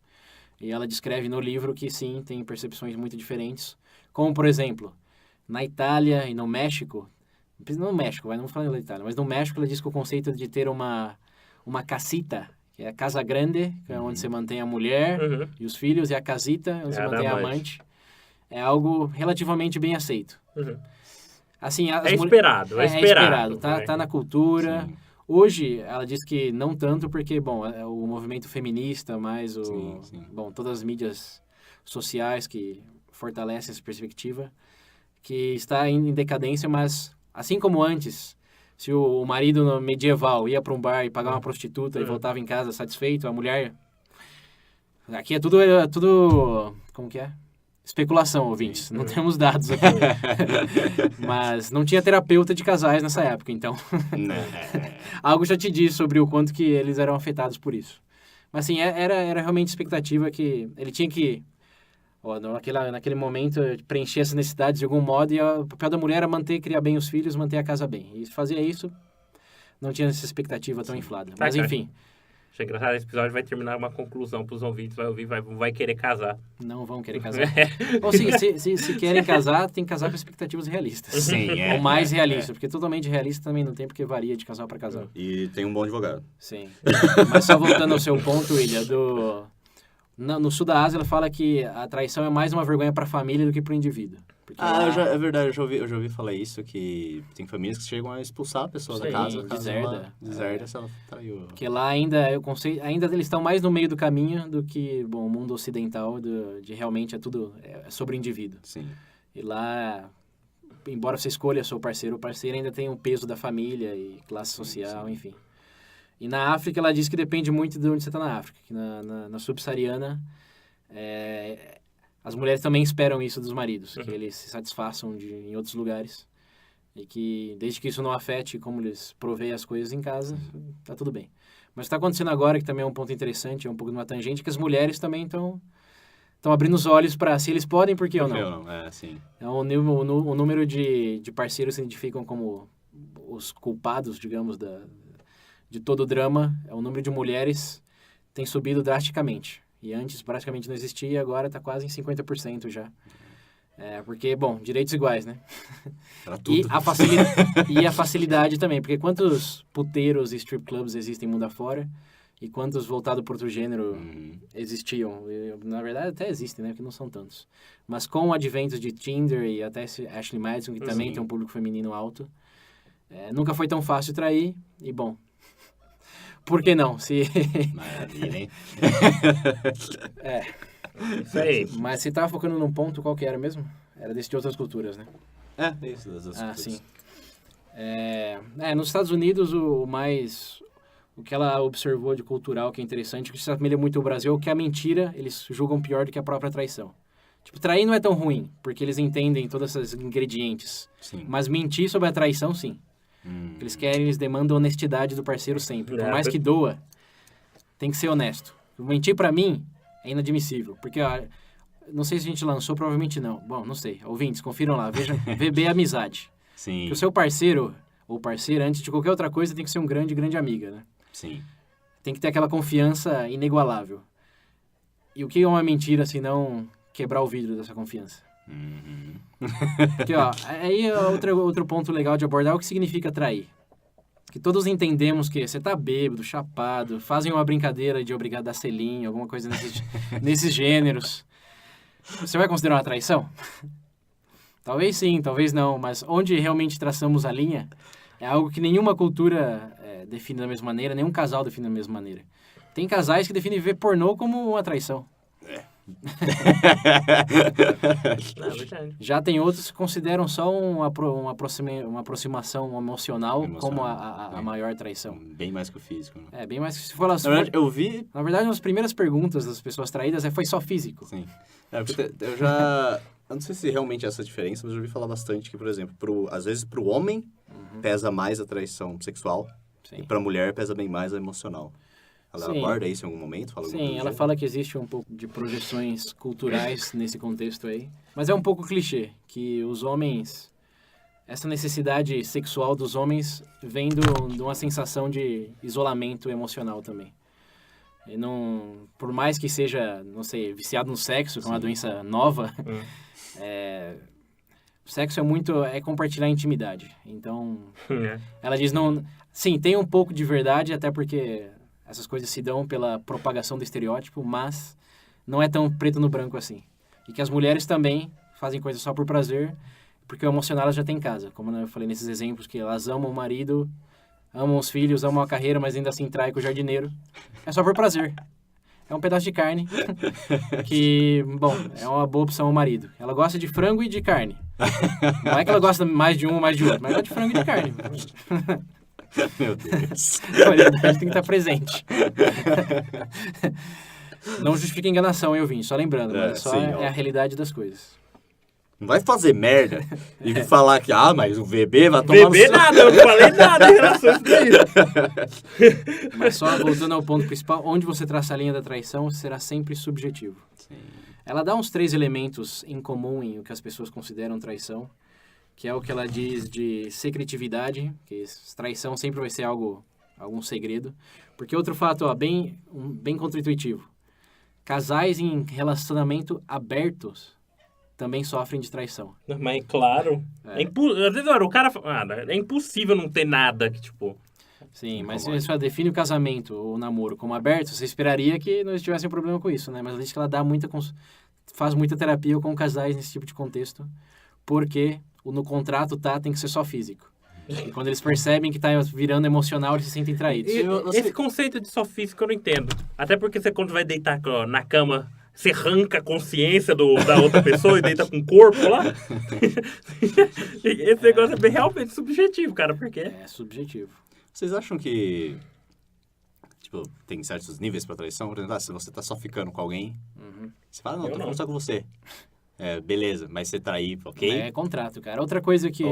E ela descreve no livro que sim, tem percepções muito diferentes. Como, por exemplo, na Itália e no México, não no México, não vou falar da Itália, mas no México ela diz que o conceito de ter uma casita, que é a casa grande, que é onde você mantém a mulher e os filhos, e a casita, onde você mantém a amante, é algo relativamente bem aceito. Assim, é esperado. Tá na cultura. Sim. Hoje, ela diz que não tanto porque, bom, o movimento feminista, mais bom, todas as mídias sociais que fortalecem essa perspectiva, que está em decadência, mas Assim como antes, se o marido no medieval ia para um bar e pagar uma prostituta e voltava em casa satisfeito, a mulher... Aqui é tudo... Como que é? Especulação, ouvintes. Não temos dados aqui. Mas não tinha terapeuta de casais nessa época, então... Algo já te diz sobre o quanto que eles eram afetados por isso. Mas, assim, era realmente expectativa que ele tinha que, naquele momento, preencher essas necessidades de algum modo, e o papel da mulher era criar bem os filhos, manter a casa bem. E se fazia isso, não tinha essa expectativa tão inflada. Mas, enfim... Achei engraçado, esse episódio vai terminar uma conclusão para os ouvintes, vai ouvir, vai querer casar. Não vão querer casar. Ou se querem casar, tem que casar com expectativas realistas. Sim, Ou mais realistas, porque totalmente realista também não tem, porque varia de casal para casal. E tem um bom advogado. Sim. Mas só voltando ao seu ponto, William, no sul da Ásia, ela fala que a traição é mais uma vergonha para a família do que para o indivíduo. É verdade, eu já ouvi falar isso, que tem famílias que chegam a expulsar a pessoa da casa. Deserda se ela traiu. Porque lá ainda eles estão mais no meio do caminho do que o mundo ocidental, de realmente é tudo sobre o indivíduo. Sim. E lá, embora você escolha seu parceiro, o parceiro ainda tem o peso da família e classe social, sim. Enfim. E na África, ela diz que depende muito de onde você está na África. Que na subsaariana, as mulheres também esperam isso dos maridos, que eles se satisfaçam em outros lugares. E que, desde que isso não afete como eles proveem as coisas em casa, tá tudo bem. Mas está acontecendo agora, que também é um ponto interessante, é um pouco de uma tangente, que as mulheres também estão abrindo os olhos para se eles podem, por que ou não. Sim. Então, o número de parceiros se identificam como os culpados, digamos, de todo o drama, o número de mulheres tem subido drasticamente. E antes praticamente não existia, e agora está quase em 50% já. Porque, direitos iguais, né? Pra tudo. E a facilidade também, porque quantos puteiros e strip clubs existem mundo afora, e quantos voltados para outro gênero existiam. Na verdade, até existem, né? Porque não são tantos. Mas com o advento de Tinder e até esse Ashley Madison, que também tem um público feminino alto, nunca foi tão fácil trair, e por que não? Maravilha, hein? Isso aí. Mas você estava focando num ponto, qual que era mesmo? Era desse de outras culturas, né? Isso, das outras culturas. Sim. Nos Estados Unidos, o que ela observou de cultural que é interessante, que se assemelha muito ao Brasil, é que a mentira eles julgam pior do que a própria traição. Tipo, trair não é tão ruim, porque eles entendem todos esses ingredientes. Sim. Mas mentir sobre a traição, sim. Eles demandam honestidade do parceiro sempre. Por mais que doa, tem que ser honesto. Mentir pra mim é inadmissível. Porque, não sei se a gente lançou, provavelmente não. Bom, não sei. Ouvintes, confiram lá. Vejam, VB Amizade. Sim. Que o seu parceiro ou parceira, antes de qualquer outra coisa, tem que ser um grande amiga, né? Sim. Tem que ter aquela confiança inigualável. E o que é uma mentira se não quebrar o vidro dessa confiança? Porque, aí é outro ponto legal de abordar, o que significa trair. Que todos entendemos que você tá bêbado, chapado, fazem uma brincadeira de obrigado a dar selinho, alguma coisa nesses gêneros. Você vai considerar uma traição? Talvez sim, talvez não, mas onde realmente traçamos a linha é algo que nenhuma cultura define da mesma maneira, nenhum casal define da mesma maneira. Tem casais que definem ver pornô como uma traição. Já tem outros que consideram só uma aproximação emocional como a maior traição. Bem mais que o físico. Né? Bem mais que se for... Na verdade, eu vi... Na verdade, uma das primeiras perguntas das pessoas traídas foi só físico. Sim. Eu já... Eu não sei se realmente é essa diferença, mas eu ouvi falar bastante que, por exemplo, às vezes pro homem pesa mais a traição sexual. Sim. E pra mulher pesa bem mais a emocional. Ela aborda isso em algum momento? Sim, ela fala que existe um pouco de projeções culturais nesse contexto aí. Mas é um pouco clichê, que os homens... Essa necessidade sexual dos homens vem de uma sensação de isolamento emocional também. E não, por mais que seja, não sei, viciado no sexo, que é uma doença nova, o sexo é compartilhar a intimidade. Então, ela diz, não... Sim, tem um pouco de verdade, até porque... Essas coisas se dão pela propagação do estereótipo, mas não é tão preto no branco assim. E que as mulheres também fazem coisas só por prazer, porque o emocional elas já têm em casa. Como eu falei nesses exemplos, que elas amam o marido, amam os filhos, amam a carreira, mas ainda assim traem com o jardineiro. É só por prazer. é um pedaço de carne que, bom, é uma boa opção ao marido. Ela gosta de frango e de carne. Não é que ela gosta mais de um ou mais de outro, mas ela gosta de frango e de carne. Meu Deus. A variedade tem que estar presente. Não justifica enganação, hein, ouvinte? Só lembrando, mas só sim, é a realidade das coisas. Não vai fazer merda e falar que, mas o VB vai tomar Bebê nada, eu não falei nada em relação a isso daí. Mas só voltando ao ponto principal, onde você traça a linha da traição será sempre subjetivo. Sim. Ela dá uns 3 elementos em comum em o que as pessoas consideram traição, que é o que ela diz de secretividade, que traição sempre vai ser algum segredo. Porque outro fato, bem contra-intuitivo. Casais em relacionamento abertos também sofrem de traição. Mas claro. Às vezes, o cara fala, é impossível não ter nada que, tipo... Sim, mas se você define o casamento ou o namoro como aberto, você esperaria que não tivesse um problema com isso, né? Mas ela diz que ela faz muita terapia com casais nesse tipo de contexto, porque no contrato tem que ser só físico. E quando eles percebem que tá virando emocional, eles se sentem traídos. Esse conceito de só físico eu não entendo. Até porque você, quando vai deitar na cama, você arranca a consciência da outra pessoa e deita com o corpo lá. Esse negócio é realmente subjetivo, cara. Por quê? É subjetivo. Vocês acham que, tipo, tem certos níveis pra traição? Por exemplo, se você tá só ficando com alguém, você fala, tô falando só com você. Beleza, mas você trair, ok? É contrato, cara. Outra coisa que...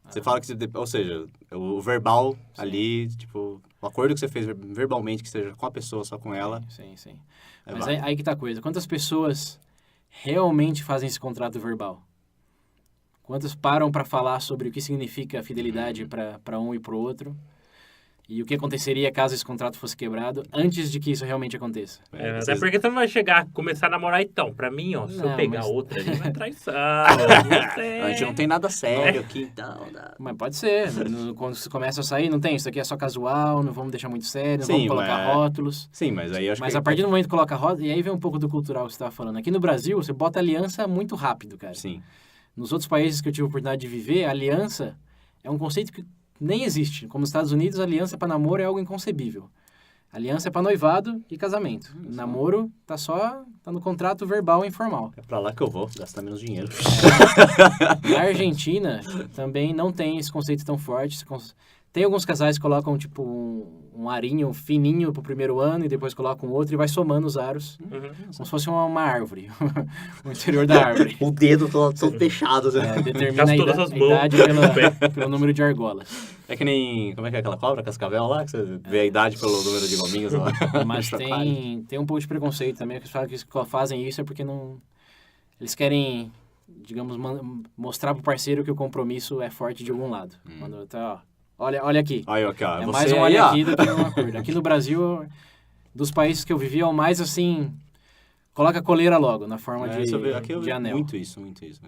Você fala que, ou seja, o verbal ali, tipo, o acordo que você fez verbalmente, que seja com a pessoa, só com ela. Sim. Mas aí que tá a coisa. Quantas pessoas realmente fazem esse contrato verbal? Quantas param para falar sobre o que significa fidelidade para um e para o outro? E o que aconteceria caso esse contrato fosse quebrado antes de que isso realmente aconteça? Até porque você não vai começar a namorar então. Pra mim, se eu pegar outra ali, vai traição. A gente não tem nada sério aqui, então... Mas pode ser. Quando você começa a sair, não tem. Isso aqui é só casual, não vamos deixar muito sério, não vamos colocar rótulos. Sim, mas aí acho que... Mas a partir do momento que coloca rótulos, e aí vem um pouco do cultural que você estava falando. Aqui no Brasil, você bota aliança muito rápido, cara. Sim. Nos outros países que eu tive a oportunidade de viver, a aliança é um conceito que nem existe. Como nos Estados Unidos, a aliança para namoro é algo inconcebível. Aliança é para noivado e casamento. Namoro tá no contrato verbal e informal. É pra lá que eu vou, gastar menos dinheiro. Na Argentina, também não tem esse conceito tão forte. Tem alguns casais que colocam, tipo, um arinho fininho pro primeiro ano e depois colocam outro e vai somando os aros. Como se fosse uma árvore. O interior da árvore. O dedo todo fechado. Determina a idade pelo número de argolas. É que nem... Como é que é aquela cobra, cascavel lá? Que você vê a idade pelo número de gominhos lá. Mas tem um pouco de preconceito também. Que eles falam que fazem isso é porque não... Eles querem, digamos, mostrar pro parceiro que o compromisso é forte de algum lado. Quando tá, Olha aqui. Aí, okay, é mais um olha aqui do que um acordo. Aqui no Brasil, dos países que eu vivi, é o mais assim... Coloca a coleira logo, na forma de anel. Muito isso mesmo.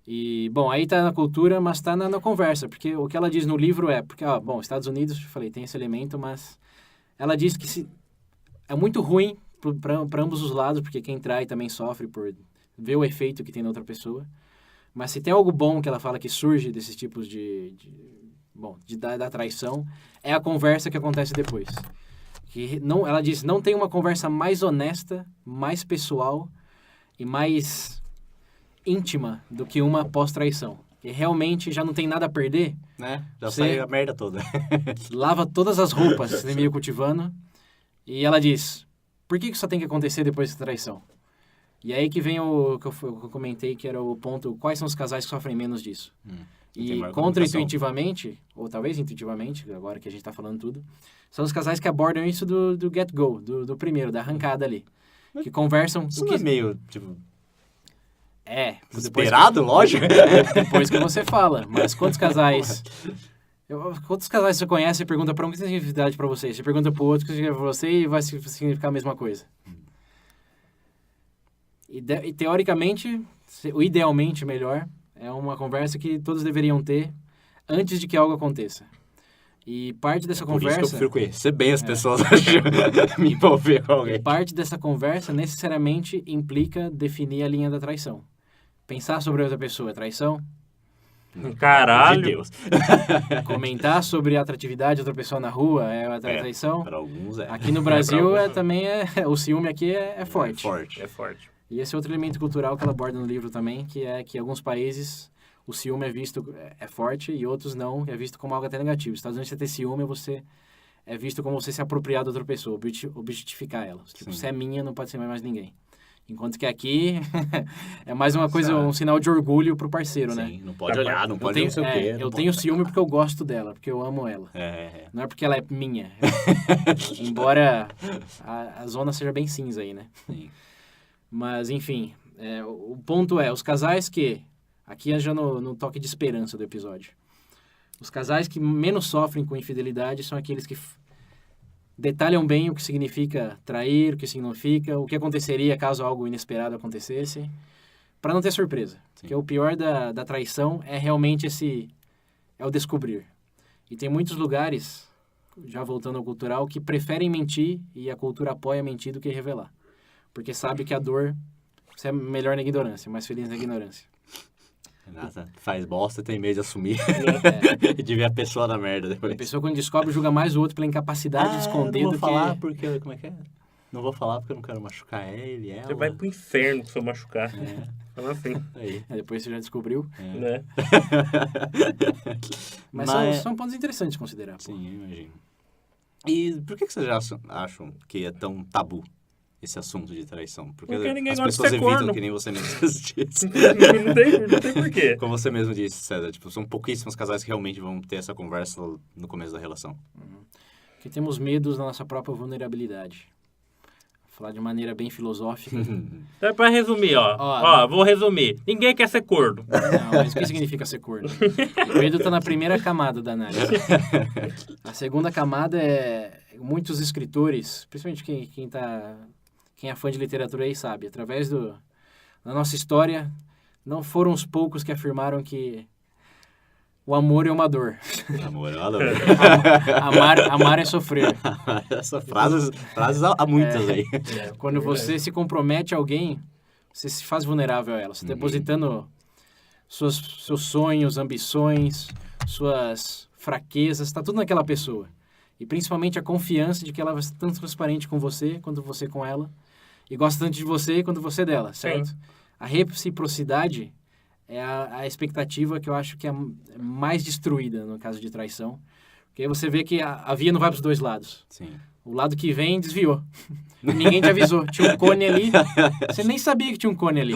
E, bom, aí tá na cultura, mas tá na conversa. Porque o que ela diz no livro porque, Estados Unidos, eu falei, tem esse elemento, mas... Ela diz que é muito ruim para ambos os lados, porque quem trai também sofre por ver o efeito que tem na outra pessoa. Mas se tem algo bom que ela fala que surge desses tipos da traição, é a conversa que acontece depois. Ela diz, não tem uma conversa mais honesta, mais pessoal e mais íntima do que uma pós-traição. E realmente já não tem nada a perder. Né? Já sai a merda toda. Lava todas as roupas, meio cultivando. E ela diz, por que isso só tem que acontecer depois da traição? E aí que vem o que eu comentei, que era o ponto, quais são os casais que sofrem menos disso? E contra-intuitivamente, ou talvez intuitivamente, agora que a gente está falando tudo, são os casais que abordam isso do get-go, do primeiro, da arrancada ali. Que conversam... Isso não é meio, tipo... Desesperado, lógico. Depois que você fala. Mas quantos casais você conhece e pergunta para um que tem significado para você? Você pergunta para o outro que significa para você e vai significar a mesma coisa. E teoricamente, idealmente melhor, é uma conversa que todos deveriam ter antes de que algo aconteça. E parte dessa conversa... Por isso que eu prefiro conhecer bem as pessoas antes de me envolver com alguém. Parte dessa conversa necessariamente implica definir a linha da traição. Pensar sobre outra pessoa é traição? Caralho. De Deus. Comentar sobre a atratividade de outra pessoa na rua é uma traição. Para alguns é. Aqui no Brasil alguns, também o ciúme aqui é forte. Forte. É forte. E esse é outro elemento cultural que ela aborda no livro também, que é que em alguns países o ciúme é visto é forte e outros não, é visto como algo até negativo. Nos Estados Unidos, você ter ciúme, você é visto como você se apropriar de outra pessoa, objetificar ela. Tipo, se é minha, não pode ser mais ninguém. Enquanto que aqui é mais uma coisa, um sinal de orgulho pro parceiro, né? Sim, não pode olhar, não pode não sei o quê. Eu tenho ciúme porque eu gosto dela, porque eu amo ela. Não é porque ela é minha. Embora a zona seja bem cinza aí, né? Sim. Mas, enfim, o ponto é, os casais que... Aqui é já no toque de esperança do episódio. Os casais que menos sofrem com infidelidade são aqueles que detalham bem o que significa trair, o que significa, o que aconteceria caso algo inesperado acontecesse, para não ter surpresa. Sim. Porque o pior da traição é realmente é o descobrir. E tem muitos lugares, já voltando ao cultural, que preferem mentir e a cultura apoia mentir do que revelar. Porque sabe que a dor, você é melhor na ignorância, mais feliz na ignorância. Renata faz bosta, tem medo de assumir e de ver a pessoa na merda depois. A pessoa, quando descobre, julga mais o outro pela incapacidade de esconder não vou do falar que... porque... Como é que é? Não vou falar porque eu não quero machucar ele, ela. Você vai pro inferno se eu machucar. Fala assim. Aí. Depois você já descobriu. Né? Mas são pontos interessantes de considerar. Pô. Sim, eu imagino. E por que vocês acham que é tão tabu esse assunto de traição? Porque ninguém as gosta pessoas de ser evitam, corno. que nem você mesmo disse. não tem porquê. Como você mesmo disse, César, tipo, são pouquíssimos casais que realmente vão ter essa conversa no começo da relação. Porque temos medos da nossa própria vulnerabilidade. Vou falar de maneira bem filosófica. Então é pra resumir, ó. Vou resumir. Ninguém quer ser corno. Não, mas o que significa ser corno? O medo tá na primeira camada da análise. A segunda camada é... Muitos escritores, principalmente quem é fã de literatura aí sabe, através da nossa história, não foram os poucos que afirmaram que o amor é uma dor. Amor é uma dor. Amar é sofrer. Essas frases há muitas aí. Quando você se compromete a alguém, você se faz vulnerável a ela. Você está depositando seus sonhos, ambições, suas fraquezas, está tudo naquela pessoa. E principalmente a confiança de que ela vai ser tanto transparente com você, quanto você com ela. E gosta tanto de você, quanto você dela, certo? Sim. A reciprocidade é a expectativa que eu acho que é mais destruída no caso de traição. Porque aí você vê que a via não vai para os dois lados. Sim. O lado que vem desviou. Ninguém te avisou. Tinha um cone ali. Você nem sabia que tinha um cone ali.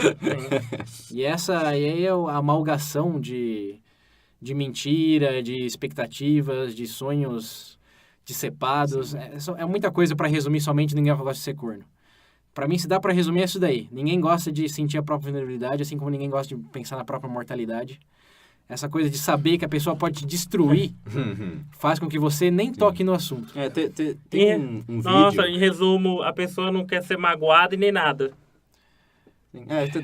E aí é a amalgação de mentira, de expectativas, de sonhos dissipados. É muita coisa para resumir somente ninguém gosta de ser corno. Para mim, se dá para resumir, é isso daí. Ninguém gosta de sentir a própria vulnerabilidade, assim como ninguém gosta de pensar na própria mortalidade. Essa coisa de saber que a pessoa pode te destruir faz com que você nem toque no assunto. Tem um vídeo... Nossa, em resumo, a pessoa não quer ser magoada e nem nada.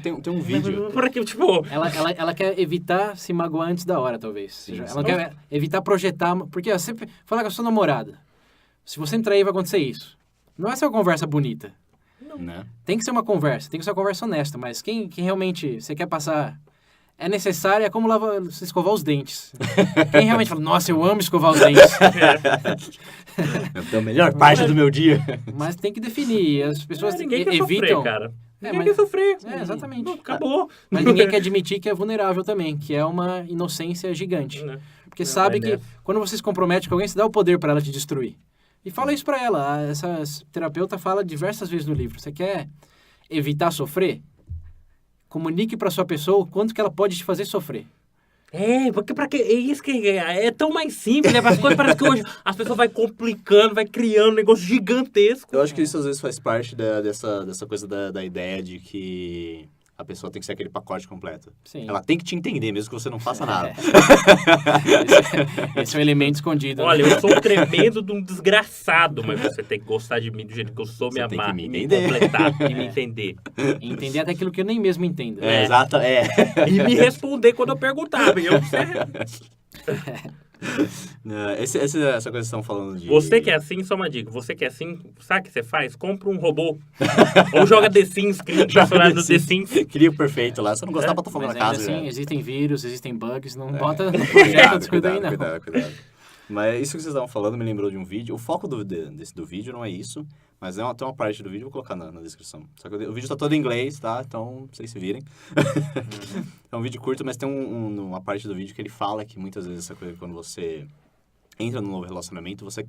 Tem um vídeo... Por aqui, tipo... Ela quer evitar se magoar antes da hora, talvez. Sim, ela quer evitar projetar... Porque você fala com a sua namorada. Se você me trair, vai acontecer isso. Não é só uma conversa bonita. Não. Tem que ser uma conversa. Tem que ser uma conversa honesta. Mas quem realmente você quer passar... É necessário, é como você escovar os dentes. Quem realmente fala, nossa, eu amo escovar os dentes. É a melhor parte do meu dia. Mas tem que definir. As pessoas ninguém quer evitam... sofrer, cara. Ninguém quer sofrer. Exatamente. Acabou. Mas ninguém quer admitir que é vulnerável também, que é uma inocência gigante. Porque sabe que quando você se compromete com alguém, você dá o poder para ela te destruir. E fala isso para ela. Essa terapeuta fala diversas vezes no livro. Você quer evitar sofrer? Comunique para sua pessoa o quanto que ela pode te fazer sofrer. Porque é isso que é tão mais simples, né? As coisas parece que hoje as pessoas vai complicando, vai criando um negócio gigantesco. Eu acho que isso às vezes faz parte dessa coisa da ideia de que a pessoa tem que ser aquele pacote completo. Sim. Ela tem que te entender, mesmo que você não faça nada. Esse é um elemento escondido. Olha, eu sou um tremendo de um desgraçado, mas você tem que gostar de mim do jeito que eu sou, me amar, me completar e me entender. Entender até aquilo que eu nem mesmo entendo. Exato, E me responder quando eu perguntar. Essa coisa que vocês estão falando de... Você que é assim, só uma dica. Você que é assim, sabe o que você faz? Compra um robô. Ou joga The Sims, cria um personagem do The Sims. Cria o perfeito lá. Se eu não gostar, bota fogo na Mas casa. ainda assim, né? existem vírus, existem bugs, não bota no projeto descuida aí, não. Cuidado. Mas isso que vocês estavam falando me lembrou de um vídeo. O foco do vídeo não é isso, mas tem uma parte do vídeo, vou colocar na descrição. Só que o vídeo tá todo em inglês, tá? Então, vocês se virem. É um vídeo curto, mas tem uma parte do vídeo que ele fala que muitas vezes essa coisa, quando você entra num novo relacionamento, você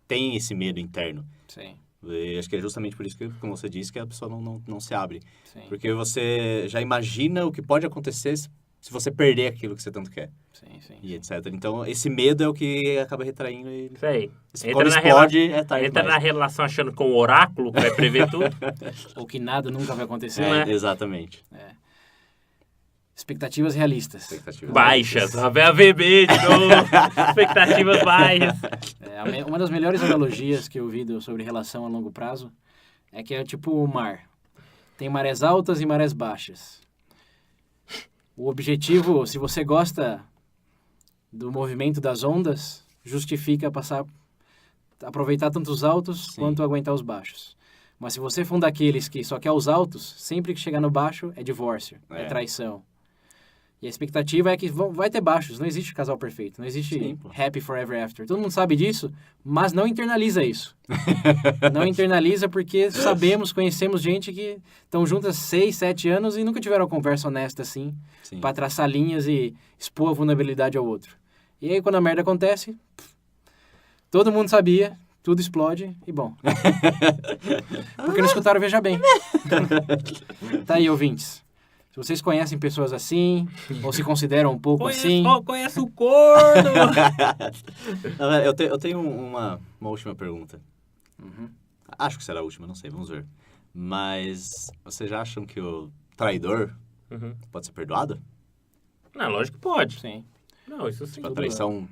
tem esse medo interno. Sim. E acho que é justamente por isso que, como você disse, que a pessoa não se abre. Sim. Porque você já imagina o que pode acontecer se você perder aquilo que você tanto quer. Sim. E etc. Então, esse medo é o que acaba retraindo ele. Isso aí. Quando explode, é tarde Entra demais. na relação achando que o oráculo vai prever tudo. Ou que nada nunca vai acontecer. É. Exatamente. Expectativas realistas. Expectativas Baixas. A VB de novo. Expectativas baixas. Uma das melhores analogias que eu vi sobre relação a longo prazo é que é tipo o mar. Tem marés altas e marés baixas. O objetivo, se você gosta do movimento das ondas, justifica aproveitar tanto os altos quanto aguentar os baixos. Mas se você for um daqueles que só quer os altos, sempre que chegar no baixo é divórcio, é traição. E a expectativa é que vai ter baixos, não existe casal perfeito, não existe happy forever after. Todo mundo sabe disso, mas não internaliza isso. Não internaliza porque conhecemos gente que estão juntas 6, 7 anos e nunca tiveram uma conversa honesta assim, para traçar linhas e expor a vulnerabilidade ao outro. E aí quando a merda acontece, todo mundo sabia, tudo explode e bom. Porque não escutaram Veja Bem. Tá aí, ouvintes. Se vocês conhecem pessoas assim, ou se consideram um pouco assim... Conhece o corno! Eu tenho uma última pergunta. Acho que será a última, não sei, vamos ver. Mas vocês já acham que o traidor pode ser perdoado? Não, lógico que pode. Sim. Não, isso sim. A traição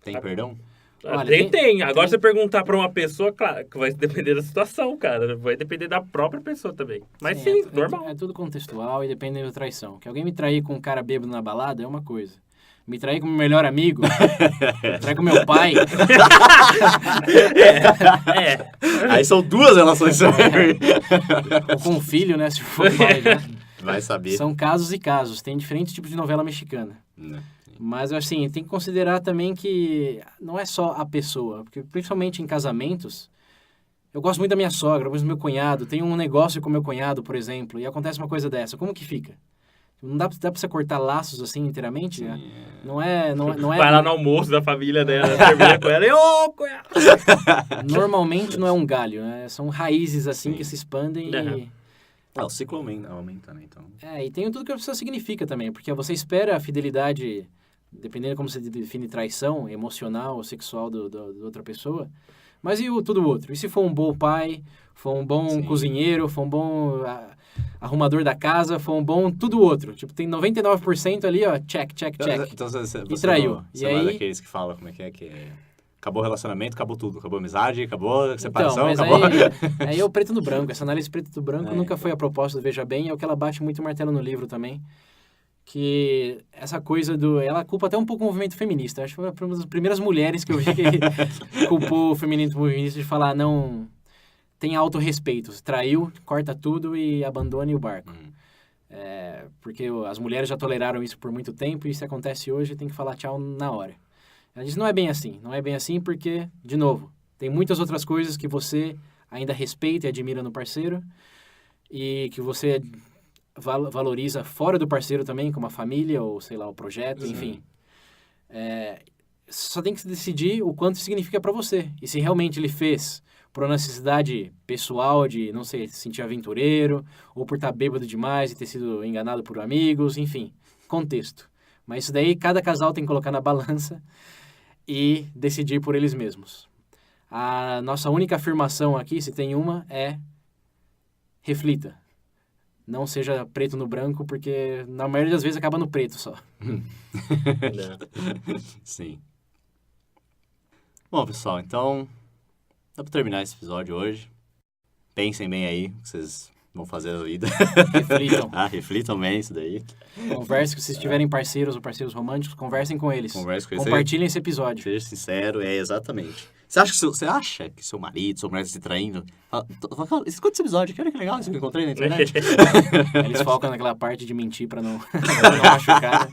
tem perdão? Olha, tem. Agora você perguntar pra uma pessoa, claro, que vai depender da situação, cara. Vai depender da própria pessoa também. Mas sim, normal. É tudo contextual e depende da traição. Que alguém me trair com um cara bêbado na balada é uma coisa. Me trair com meu melhor amigo, trair com meu pai... Aí são duas relações. Ou com um filho, né? Se for pai, né? Vai saber. São casos e casos. Tem diferentes tipos de novela mexicana. Mas, assim, tem que considerar também que não é só a pessoa. Porque, principalmente em casamentos, eu gosto muito da minha sogra, eu gosto do meu cunhado. Tenho um negócio com meu cunhado, por exemplo, e acontece uma coisa dessa. Como que fica? Não dá pra você cortar laços assim inteiramente? Né? Não é... Vai lá no almoço da família dela, termina com ela e... Ô, cunhado! Normalmente não é um galho, né? São raízes assim que se expandem e... O ciclo aumenta, né? Então... e tem tudo que a pessoa significa também. Porque você espera a fidelidade... Dependendo de como você define traição emocional ou sexual da outra pessoa. Mas e tudo outro? E se for um bom pai, for um bom cozinheiro, for um bom arrumador da casa, for um bom tudo outro? Tipo, tem 99% ali, ó, check. Então você e traiu. Você é daqueles que falam como é que é... Acabou o relacionamento, acabou tudo. Acabou a amizade, acabou a separação, mas acabou... Aí é o preto no branco. Essa análise preto no branco nunca foi a proposta do Veja Bem. É o que ela bate muito martelo no livro também. Que essa coisa ela culpa até um pouco o movimento feminista. Acho que foi uma das primeiras mulheres que eu vi que culpou o feminismo feminista de falar, não, tem autorrespeito. Traiu, corta tudo e abandone o barco. Porque as mulheres já toleraram isso por muito tempo e se acontece hoje, tem que falar tchau na hora. Ela diz, não é bem assim. Não é bem assim porque, de novo, tem muitas outras coisas que você ainda respeita e admira no parceiro e que você... valoriza fora do parceiro também, como a família ou, sei lá, o projeto, enfim. Só tem que decidir o quanto significa para você. E se realmente ele fez por uma necessidade pessoal de, não sei, se sentir aventureiro, ou por estar bêbado demais e ter sido enganado por amigos, enfim, contexto. Mas isso daí cada casal tem que colocar na balança e decidir por eles mesmos. A nossa única afirmação aqui, se tem uma, é reflita. Não seja preto no branco, porque na maioria das vezes acaba no preto só. Sim. Bom, pessoal, então dá pra terminar esse episódio hoje. Pensem bem aí, o que vocês vão fazer a vida. Reflitam. Reflitam bem isso daí. Conversem, se tiverem parceiros ou parceiros românticos, conversem com eles. Converse com eles. Compartilhem esse episódio. Seja sincero, exatamente. Você acha que seu marido, sua mulher está se traindo? Escuta esse episódio, que olha que legal isso que eu encontrei na internet. Eles focam naquela parte de mentir pra não, pra não machucar.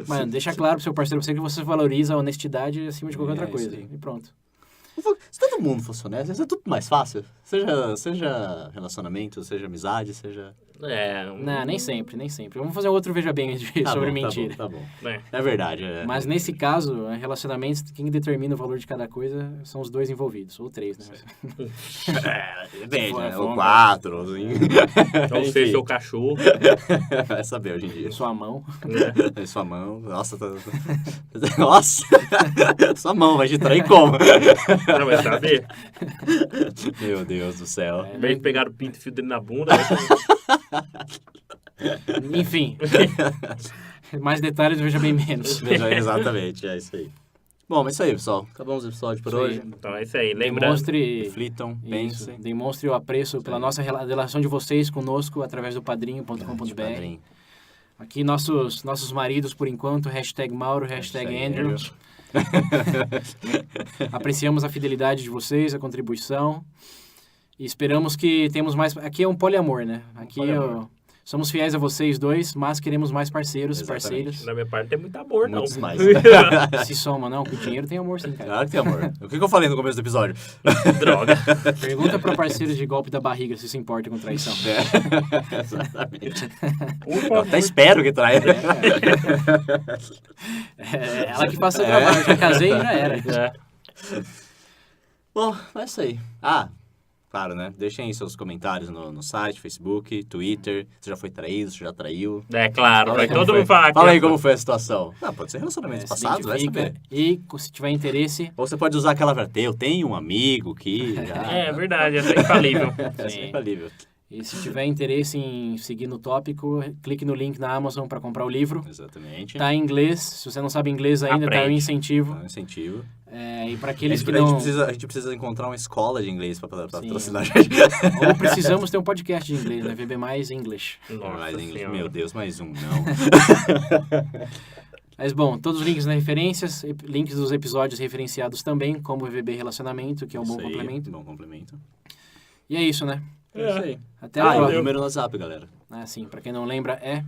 Mano, deixa claro pro seu parceiro que você valoriza a honestidade acima de qualquer outra coisa. E pronto. Se todo mundo fosse honesto, ia ser tudo mais fácil. Seja relacionamento, seja amizade, seja... Não, nem sempre. Vamos fazer outro Veja Bem sobre mentira. Tá bom. É verdade. Mas nesse caso, relacionamentos, quem determina o valor de cada coisa são os dois envolvidos. Ou três, né? Depende, né? Ou 4, ou 5. Ou seja, seu cachorro. Vai saber hoje em dia. Sua mão. Sua mão. Nossa, Nossa! Sua mão vai te trair como? Não vai saber. Meu Deus do céu. Em vez de pegar o pinto e fio dele na bunda... Enfim. Mais detalhes, Veja Bem menos. Exatamente, é isso aí. Bom, mas é isso aí, pessoal. Acabamos o episódio por hoje. Então é isso aí. Lembrando... Reflitam, pensem. Demonstre o apreço pela nossa relação de vocês conosco através do padrinho.com.br. Aqui nossos maridos, por enquanto, #Mauro, #Andrew. Apreciamos a fidelidade de vocês, a contribuição. E esperamos que temos mais... Aqui é um poliamor, né? Aqui somos fiéis a vocês dois, mas queremos mais parceiros, parceiras. Na minha parte tem muito amor, não. Muitos mais. Se soma, não. Com o dinheiro tem amor, sim, cara. Claro que tem amor. O que eu falei no começo do episódio? Droga. Pergunta para parceiros de golpe da barriga se importa com traição. Exatamente. Eu até espero que traia. Ela que passa o trabalho. Já casei e já era. Bom, é isso aí. Claro, né? Deixem aí seus comentários no site, Facebook, Twitter. Você já foi traído, você já traiu. Claro, vai todo mundo falar. Fala aí como foi a situação. Pode ser relacionamentos passados, vai saber. E se tiver interesse... Ou você pode usar aquela vertente, eu tenho um amigo que... É verdade, é infalível. É infalível. E se tiver interesse em seguir no tópico, clique no link na Amazon para comprar o livro. Exatamente. Tá em inglês. Se você não sabe inglês ainda, tá um incentivo. Tá um incentivo. E para aqueles que não... A gente precisa encontrar uma escola de inglês para patrocinar a gente. Ou precisamos ter um podcast de inglês, né? VB mais English. Meu Deus, mais um, não. Mas bom, todos os links nas referências, links dos episódios referenciados também, como o VB Relacionamento, que é um bom complemento. Bom complemento. E é isso, né? É isso aí. Até a próxima. O número no WhatsApp, galera. Sim, pra quem não lembra, é...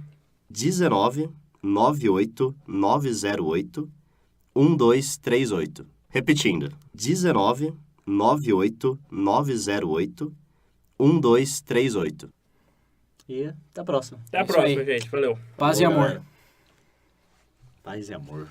19 98 908 1238. Repetindo. 19 98 908 1238. E até a próxima. Até a próxima, gente. Valeu. Paz e amor. Paz e amor.